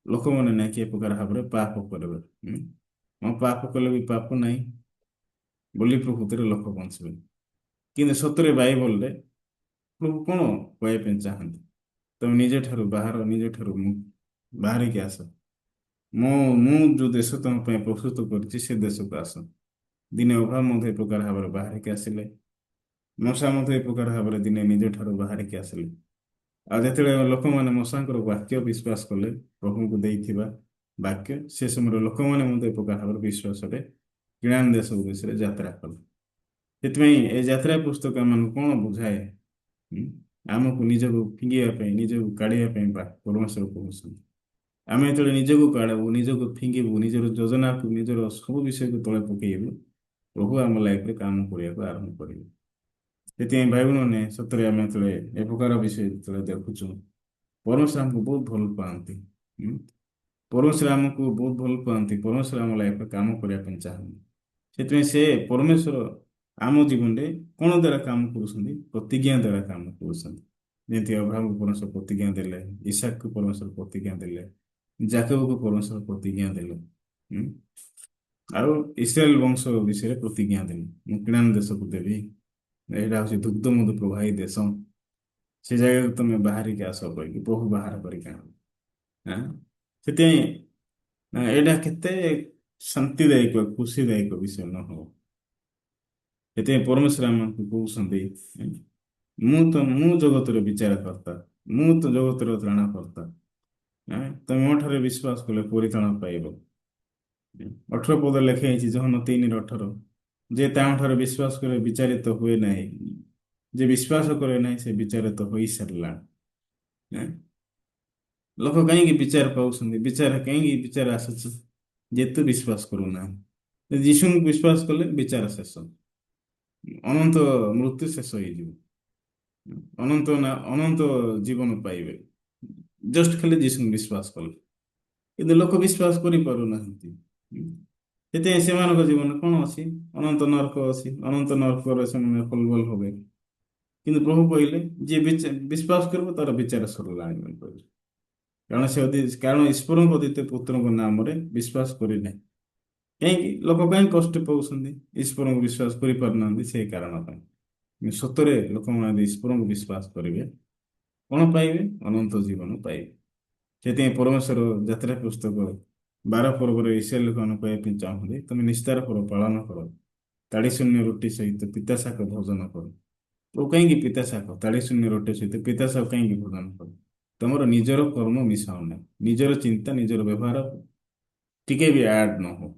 ଲୋକମାନେ ନାଇକି ଏ ପ୍ରକାର ଭାବରେ ପାପ କରିବେ। ହଁ, ପାପ କଲେ ବି ପାପ ନାହିଁ ବୋଲି ପ୍ରକୃତିରେ ଲୋକ ବଞ୍ଚିବେ। କିନ୍ତୁ ସତରେ ବାଇବଲରେ ପ୍ରଭୁ କଣ କହିବା ପାଇଁ ଚାହାନ୍ତି? ତମେ ନିଜ ଠାରୁ ବାହାରିକି ଆସ। ମୁଁ ଯୋଉ ଦେଶ ତମ ପାଇଁ ପ୍ରସ୍ତୁତ କରିଛି ସେ ଦେଶକୁ ଆସ। ଦିନେ ଅଭାବ ମଧ୍ୟ ଏ ପ୍ରକାର ଭାବରେ ବାହାରିକି ଆସିଲେ, ମଶା ମଧ୍ୟ ଏ ପ୍ରକାର ଭାବରେ ଦିନେ ନିଜ ଠାରୁ ବାହାରିକି ଆସିଲେ। ଆଉ ଯେତେବେଳେ ଲୋକମାନେ ମଶାଙ୍କର ବାକ୍ୟ ବିଶ୍ୱାସ କଲେ, ପ୍ରଭୁଙ୍କୁ ଦେଇଥିବା ବାକ୍ୟ, ସେ ସମୟରେ ଲୋକମାନେ ମଧ୍ୟ ଏ ପ୍ରକାର ଭାବରେ ବିଶ୍ୱାସରେ କିଣାନ ଦେଶ ଉଦ୍ଦେଶ୍ୟରେ ଯାତ୍ରା କଲେ। ସେଥିପାଇଁ ଏ ଯାତ୍ରା ପୁସ୍ତକ ଆମକୁ କଣ ବୁଝାଏ? ଆମକୁ ନିଜକୁ ଫିଙ୍ଗିବା ପାଇଁ, ନିଜକୁ କାଢ଼ିବା ପାଇଁ ପରମେଶ୍ୱର କହୁଛନ୍ତି। ଆମେ ଯେତେବେଳେ ନିଜକୁ କାଢ଼ିବୁ, ନିଜକୁ ଫିଙ୍ଗିବୁ, ନିଜର ଯୋଜନାକୁ, ନିଜର ସବୁ ବିଷୟକୁ ତଳେ ପକେଇବୁ, ପ୍ରଭୁ ଆମ ଲାଇଫରେ କାମ କରିବାକୁ ଆରମ୍ଭ କରିବେ। ସେଥିପାଇଁ ଭାଇ ଭଉଣୀମାନେ, ସତରେ ଆମେ ଯେତେବେଳେ ଏ ପ୍ରକାର ବିଷୟ ଯେତେବେଳେ ଦେଖୁଛୁ, ପରମେଶ୍ୱର ଆମକୁ ବହୁତ ଭଲ ପାଆନ୍ତି। ପରମେଶ୍ୱର ଆମକୁ ବହୁତ ଭଲ ପାଆନ୍ତି। ପରମେଶ୍ୱର ଆମ ଲାଇଫରେ କାମ କରିବା ପାଇଁ ଚାହାନ୍ତି। ସେଥିପାଇଁ ସେ ପରମେଶ୍ୱର ଆମ ଜୀବନରେ କଣ ଦ୍ୱାରା କାମ କରୁଛନ୍ତି? ପ୍ରତିଜ୍ଞା ଦ୍ୱାରା କାମ କରୁଛନ୍ତି। ଯେମିତି ଅବ୍ରାହମକୁ ପରମେଶ୍ୱର ପ୍ରତିଜ୍ଞା ଦେଲେ, ଇସାକକୁ ପରମେଶ୍ୱର ପ୍ରତିଜ୍ଞା ଦେଲେ, ଯାକବକୁ ପରମେଶ୍ୱର ପ୍ରତିଜ୍ଞା ଦେଲେ। ଆଉ ଇସ୍ରାଏଲ ବଂଶ ବିଷୟରେ ପ୍ରତିଜ୍ଞା ଦେଲେ, ମୁଁ କିଣାନ ଦେଶକୁ ଦେବି, ଏଇଟା ହଉଛି ଦୁଗ୍ଧ ମଧୁ ପ୍ରବାହୀ ଦେଶ, ସେ ଜାଗାକୁ ତମେ ବାହାରିକି ଆସ କହିକି ପ୍ରଭୁ ବାହାର କରିକି ଆଣ। ସେଥିପାଇଁ ଏଇଟା କେତେ ଶାନ୍ତିଦାୟକ, ଖୁସିଦାୟକ ବିଷୟ ନ ହବ? ସେଥିପାଇଁ ପରମେଶ୍ୱର ଆମକୁ କହୁଛନ୍ତି, ମୁଁ ଜଗତର ବିଚାରକର୍ତ୍ତା, ମୁଁ ତ ଜଗତର ତ୍ରାଣକର୍ତ୍ତା। ତମେ ମୋ ଠାରେ ବିଶ୍ୱାସ କଲେ ପରିତ୍ରାଣ ପାଇବ। 18 ପଦ ଲେଖା ହେଇଛି, ଜହନ 3:18, ଯେ ତାଙ୍କଠାରେ ବିଶ୍ୱାସ କରେ ବିଚାରିତ ହୁଏ ନାହିଁ, ଯେ ବିଶ୍ୱାସ କରେ ନାହିଁ ସେ ବିଚାରିତ ହୋଇସାରିଲାଣି। ଲୋକ କାହିଁକି ବିଚାର ପାଉଛନ୍ତି? କାହିଁକି ବିଚାର ଆସୁଛି? ଯେହେତୁ ବିଶ୍ୱାସ କରୁନାହାନ୍ତି। ଯୀଶୁଙ୍କୁ ବିଶ୍ୱାସ କଲେ ବିଚାର ଶେଷ, ଅନନ୍ତ ମୃତ୍ୟୁ ଶେଷ ହେଇଯିବ, ଅନନ୍ତ ଜୀବନ ପାଇବେ, ଜଷ୍ଟ ଖାଲି ଯୀଶୁଙ୍କୁ ବିଶ୍ୱାସ କଲେ। କିନ୍ତୁ ଲୋକ ବିଶ୍ୱାସ କରିପାରୁନାହାନ୍ତି। ସେଥିପାଇଁ ସେମାନଙ୍କ ଜୀବନରେ କଣ ଅଛି? ଅନନ୍ତ ନରକ ଅଛି। ଅନନ୍ତ ନରକରେ ସେମାନେ ହଲବଲ ହେବେ। କିନ୍ତୁ ପ୍ରଭୁ କହିଲେ, ଯିଏ ବିଶ୍ୱାସ କରିବ ତାର ବିଚାର ସରିଲାଣି ବୋଲି କହିଲେ। କାରଣ ଈଶ୍ୱରଙ୍କ ଅଦ୍ୱିତୀୟ ପୁତ୍ରଙ୍କ ନାମରେ ବିଶ୍ୱାସ କରିନାହିଁ। କାହିଁକି ଲୋକ କାହିଁକି କଷ୍ଟ ପାଉଛନ୍ତି? ଈଶ୍ୱରଙ୍କୁ ବିଶ୍ୱାସ କରିପାରୁନାହାନ୍ତି, ସେଇ କାରଣ ପାଇଁ। ସତରେ ଲୋକମାନେ ଈଶ୍ୱରଙ୍କୁ ବିଶ୍ୱାସ କରିବେ, କଣ ପାଇବେ? ଅନନ୍ତ ଜୀବନ ପାଇବେ। ସେଥିପାଇଁ ପରମେଶ୍ୱର ଯାତ୍ରା ପୁସ୍ତକ 12 ପର୍ବରେ ଇସ୍ରାଏଲ ଲୋକମାନଙ୍କୁ କହିବା ପାଇଁ ଚାହୁଁଛନ୍ତି, ତମେ ନିସ୍ତାର କର, ପାଳନ କର, ତାଡ଼ି ଶୂନ୍ୟ ରୁଟି ସହିତ ପିତା ଶାକ ଭୋଜନ କର। ଓ କାହିଁକି ପିତା ଶାକ? ତାଡ଼ି ଶୂନ୍ୟ ରୁଟି ସହିତ ପିତା ଶାକ କାହିଁକି ଭୋଜନ କର? ତମର ନିଜର କର୍ମ ମିଶାଅ ନାହିଁ, ନିଜର ଚିନ୍ତା, ନିଜର ବ୍ୟବହାର ଟିକେ ବି ଆଡ୍ ନ ହଉ।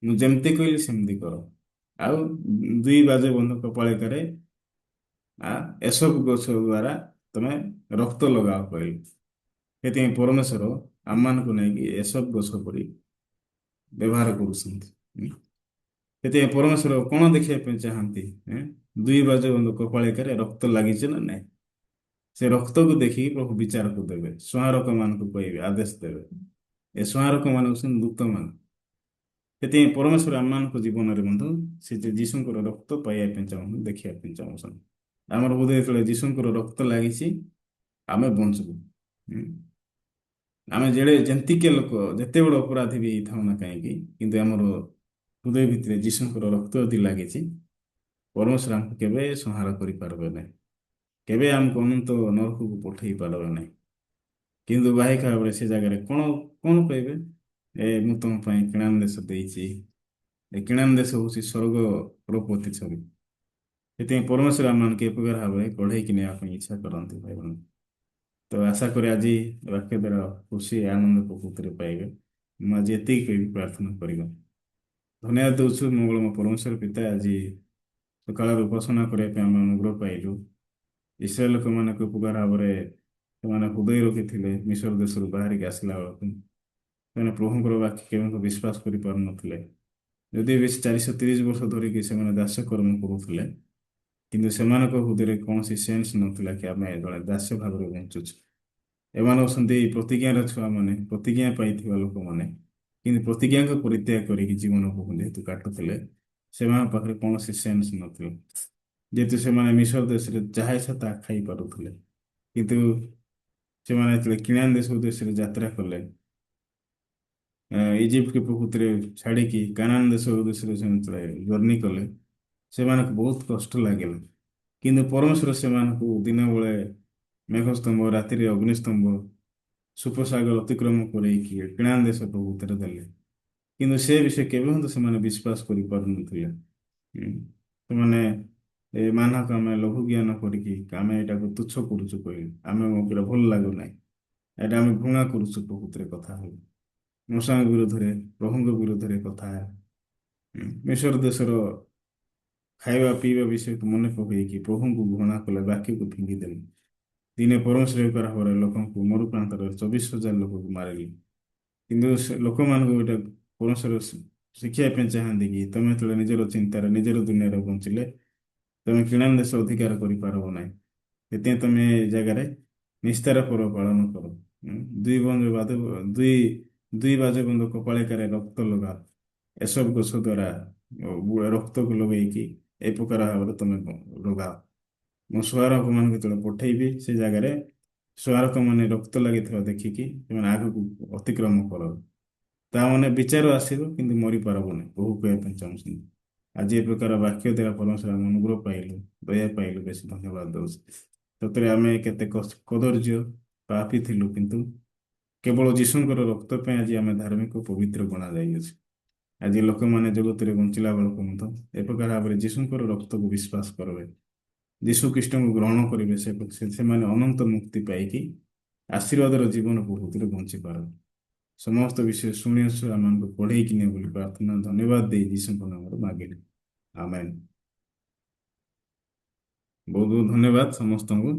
ମୁଁ ଯେମିତି କହିଲି ସେମିତି କର। ଆଉ 2 ବାଜେ ବନ୍ଧ କପାଳିକାରେ ଏସବୁ ଗଛ ଦ୍ୱାରା ତମେ ରକ୍ତ ଲଗାଅ କହିଲି। ସେଥିପାଇଁ ପରମେଶ୍ୱର ଆମମାନଙ୍କୁ ନେଇକି ଏସବୁ ଗଛ ପରି ବ୍ୟବହାର କରୁଛନ୍ତି। ସେଥିପାଇଁ ପରମେଶ୍ୱର କଣ ଦେଖିବା ପାଇଁ ଚାହାନ୍ତି? 2 ବାଜେ ବନ୍ଧ କପାଳିକାରେ ରକ୍ତ ଲାଗିଛି ନା ନାଇଁ? ସେ ରକ୍ତକୁ ଦେଖିକି ପ୍ରଭୁ ବିଚାରକୁ ଦେବେ, ସଂହାରକ ମାନଙ୍କୁ କହିବେ, ଆଦେଶ ଦେବେ। ଏ ସଂହାରକ ମାନେ ହଉଛନ୍ତି ଦୂତମାନେ। ସେଥିପାଇଁ ପରମେଶ୍ୱର ଆମମାନଙ୍କ ଜୀବନରେ ମଧ୍ୟ ସେ ଯୀଶୁଙ୍କର ରକ୍ତ ପାଇବା ପାଇଁ ଚାହୁଁଛନ୍ତି, ଦେଖିବା ପାଇଁ ଚାହୁଁଛନ୍ତି। ଆମର ବୋଧେ ଯେତେବେଳେ ଯୀଶୁଙ୍କର ରକ୍ତ ଲାଗିଛି ଆମେ ବଞ୍ଚିବୁ। ହୁଁ। ଆମେ ଯେତିକି ଲୋକ ଯେତେ ବଡ଼ ଅପରାଧୀ ବି ହେଇଥାଉ ନା କାହିଁକି, କିନ୍ତୁ ଆମର ହୃଦୟ ଭିତରେ ଯୀଶୁଙ୍କର ରକ୍ତ ଯଦି ଲାଗିଛି, ପରମେଶ୍ୱର ଆମକୁ କେବେ ସଂହାର କରିପାରିବେ ନାହିଁ, କେବେ ଆମକୁ ଅନନ୍ତ ନରକକୁ ପଠେଇ ପାରିବେ ନାହିଁ। କିନ୍ତୁ ବାହିକା ଭାବରେ ସେ ଜାଗାରେ କଣ କଣ କହିବେ? ମୁଁ ତମ ପାଇଁ କିଣାନ ଦେଶ ଦେଇଛି। ଏ କିଣାନ ଦେଶ ହଉଛି ସ୍ୱର୍ଗର ପ୍ରତିଛବି। ସେଥିପାଇଁ ପରମେଶ୍ୱର ଆମମାନଙ୍କୁ ଏ ପ୍ରକାର ଭାବରେ କଢ଼େଇକି ନେବା ପାଇଁ ଇଚ୍ଛା କରନ୍ତି ଭାଇମାନେ। ତ ଆଶା କରେ ଆଜି ବାକ୍ୟ ଦ୍ୱାରା ଖୁସି ଆନନ୍ଦ ପ୍ରକୃତିରେ ପାଇବେ। ମୁଁ ଆଜି ଏତିକି କହିବି, ପ୍ରାର୍ଥନା କରିବା। ଧନ୍ୟବାଦ ଦଉଛୁ ମଙ୍ଗଳମୟ ପରମେଶ୍ୱର ପିତା, ଆଜି ସକାଳର ଉପାସନା କରିବା ପାଇଁ ଆମେ ଅନୁଗ୍ରହ ପାଇଲୁ। ଇସ୍ରାଏଲ ଲୋକମାନଙ୍କ ଉପକାର ଭାବରେ ସେମାନେ ହୃଦୟ ରଖିଥିଲେ ମିଶର ଦେଶରୁ ବାହାରିକି ଆସିଲା ବେଳକୁ। ସେମାନେ ପ୍ରଭୁଙ୍କର ବାକ୍ୟ କେବେ ବିଶ୍ୱାସ କରିପାରୁନଥିଲେ। ଯଦି ବି 430 ବର୍ଷ ଧରିକି ସେମାନେ ଦାସ୍ୟ କର୍ମ କରୁଥିଲେ, କିନ୍ତୁ ସେମାନଙ୍କ ହୃଦୟରେ କୌଣସି ସେନ୍ସ ନଥିଲା କି ଆମେ ଜଣେ ଦାସ୍ୟ ଭାବରେ ବଞ୍ଚୁଛୁ। ଏମାନେ ଅଛନ୍ତି ପ୍ରତିଜ୍ଞାର ଛୁଆମାନେ, ପ୍ରତିଜ୍ଞା ପାଇଥିବା ଲୋକମାନେ, କିନ୍ତୁ ପ୍ରତିଜ୍ଞାକୁ ପରିତ୍ୟାଗ କରିକି ଜୀବନକୁ ଯେହେତୁ କାଟୁଥିଲେ, ସେମାନଙ୍କ ପାଖରେ କୌଣସି ସେନ୍ସ ନଥିଲା। ଯେହେତୁ ସେମାନେ ମିଶର ଦେଶରେ ଯାହା ଇଚ୍ଛା ତାହା ଖାଇପାରୁଥିଲେ, କିନ୍ତୁ ସେମାନେ ଯେତେବେଳେ କିଣାନ ଦେଶ ଉଦ୍ଦେଶ୍ୟରେ ଯାତ୍ରା କଲେ, ଇଜିପ୍ଟ ପ୍ରକୃତିରେ ଛାଡ଼ିକି କାନାନ ଦେଶ ଉଦ୍ଦେଶ୍ୟରେ ସେମାନେ ଯେତେବେଳେ ଜର୍ଣ୍ଣି କଲେ, ସେମାନଙ୍କୁ ବହୁତ କଷ୍ଟ ଲାଗିଲା। କିନ୍ତୁ ପରମେଶ୍ୱର ସେମାନଙ୍କୁ ଦିନ ବେଳେ ମେଘସ୍ତମ୍ଭ, ରାତିରେ ଅଗ୍ନିସ୍ତମ୍ଭ, ସୁପସାଗର ଅତିକ୍ରମ କରେଇକି କିଣାନ ଦେଶ ପ୍ରଭୁତ୍ୱରେ ଦେଲେ। କିନ୍ତୁ ସେ ବିଷୟ କେବେ ମଧ୍ୟ ସେମାନେ ବିଶ୍ୱାସ କରିପାରୁନଥିଲେ। ସେମାନେ ମାନକ ଆମେ ଲଘୁ ଜ୍ଞାନ କରିକି ଆମେ ଏଇଟାକୁ ତୁଚ୍ଛ କରୁଛୁ କହିଲେ, ଆମେ ଏଇଟା ଭଲ ଲାଗୁନାହିଁ, ଏଇଟା ଆମେ ଘୃଣା କରୁଛୁ ପ୍ରକୃତିରେ କଥା ହେବୁ। ମୂଷାଙ୍କ ବିରୁଦ୍ଧରେ, ପ୍ରଭୁଙ୍କ ବିରୁଦ୍ଧରେ କଥା ହେବା। ମିଶର ଦେଶର ଖାଇବା ପିଇବା ବିଷୟକୁ ମନେ ପକେଇକି ପ୍ରଭୁଙ୍କୁ ଘୃଣା କଲେ, ବାକ୍ୟକୁ ଫିଙ୍ଗିଦେଲେ। ଦିନେ ପରମେଶ୍ୱର ଭାବରେ ଲୋକଙ୍କୁ ମରୁପ୍ରାନ୍ତରେ 24,000 ଲୋକକୁ ମାରିଲେ। କିନ୍ତୁ ସେ ଲୋକମାନଙ୍କୁ ଗୋଟେ ପରମେଶ୍ୱର ଶିଖିବା ପାଇଁ ଚାହାନ୍ତି କି ତମେ ଯେତେବେଳେ ନିଜର ଚିନ୍ତାରେ ନିଜର ଦୁନିଆରେ ବଞ୍ଚିଲେ, ତମେ କିଣାନ ଦେଶ ଅଧିକାର କରିପାରିବ ନାହିଁ। ସେଥିପାଇଁ ତମେ ଏ ଜାଗାରେ ନିସ୍ତାର ପର୍ବ ପାଳନ କର। ଦୁଇ ବନ୍ଧ ବାଦ ଦୁଇ ଦୁଇ ବାଜ ବନ୍ଧ କପାଳିକାରେ ରକ୍ତ ଲଗାଅ। ଏସବୁ ଗଛ ଦ୍ୱାରା ରକ୍ତକୁ ଲଗେଇକି ଏ ପ୍ରକାର ଭାବରେ ତମେ ଲଗାଅ। ମୁଁ ସ୍ୱାରକ ମାନଙ୍କୁ ଯେତେବେଳେ ପଠେଇବି, ସେ ଜାଗାରେ ସ୍ୱାରକ ମାନେ ରକ୍ତ ଲାଗିଥିବା ଦେଖିକି ସେମାନେ ଆଗକୁ ଅତିକ୍ରମ କର। ତା ମାନେ ବିଚାର ଆସିବ, କିନ୍ତୁ ମରିପାରିବନି, ବହୁ କହିବା ପାଇଁ ଚାହୁଁଛନ୍ତି। ଆଜି ଏ ପ୍ରକାର ବାକ୍ୟ ଦ୍ୱାରା ପରମେଶ୍ୱର ଆମେ ଅନୁଗ୍ରହ ପାଇଲୁ, ଦୟା ପାଇଲୁ, ବେଶୀ ଧନ୍ୟବାଦ ଦେଉଛି। ସତରେ ଆମେ କେତେ କଦର୍ଯ୍ୟ ପାପୀ ଥିଲୁ, କିନ୍ତୁ କେବଳ ଯୀଶୁଙ୍କର ରକ୍ତ ପାଇଁ ଆଜି ଆମେ ଧାର୍ମିକ ପବିତ୍ର ଗଣା ଯାଇଅଛୁ। ଆଜି ଲୋକମାନେ ଜଗତରେ ବଞ୍ଚିଲା ବେଳକୁ ମଧ୍ୟ ଏ ପ୍ରକାର ଭାବରେ ଯୀଶୁଙ୍କର ରକ୍ତକୁ ବିଶ୍ୱାସ କରିବେ, ଯୀଶୁ ଖ୍ରୀଷ୍ଟଙ୍କୁ ଗ୍ରହଣ କରିବେ, ସେମାନେ ଅନନ୍ତ ମୁକ୍ତି ପାଇକି ଆଶୀର୍ବାଦର ଜୀବନ ପ୍ରଭୃତିରେ ବଞ୍ଚିପାରନ୍ତି। ସମସ୍ତ ବିଷୟ ଶୁଣି ଆସୁ, ଆମମାନଙ୍କୁ ପଢ଼େଇକି ନିଅ ବୋଲି ପ୍ରାର୍ଥନା ଧନ୍ୟବାଦ ଦେଇ ଯୀଶୁଙ୍କ ନାମରେ ମାଗିଲେ, ଆମେନ୍। ବହୁତ ବହୁତ ଧନ୍ୟବାଦ ସମସ୍ତଙ୍କୁ।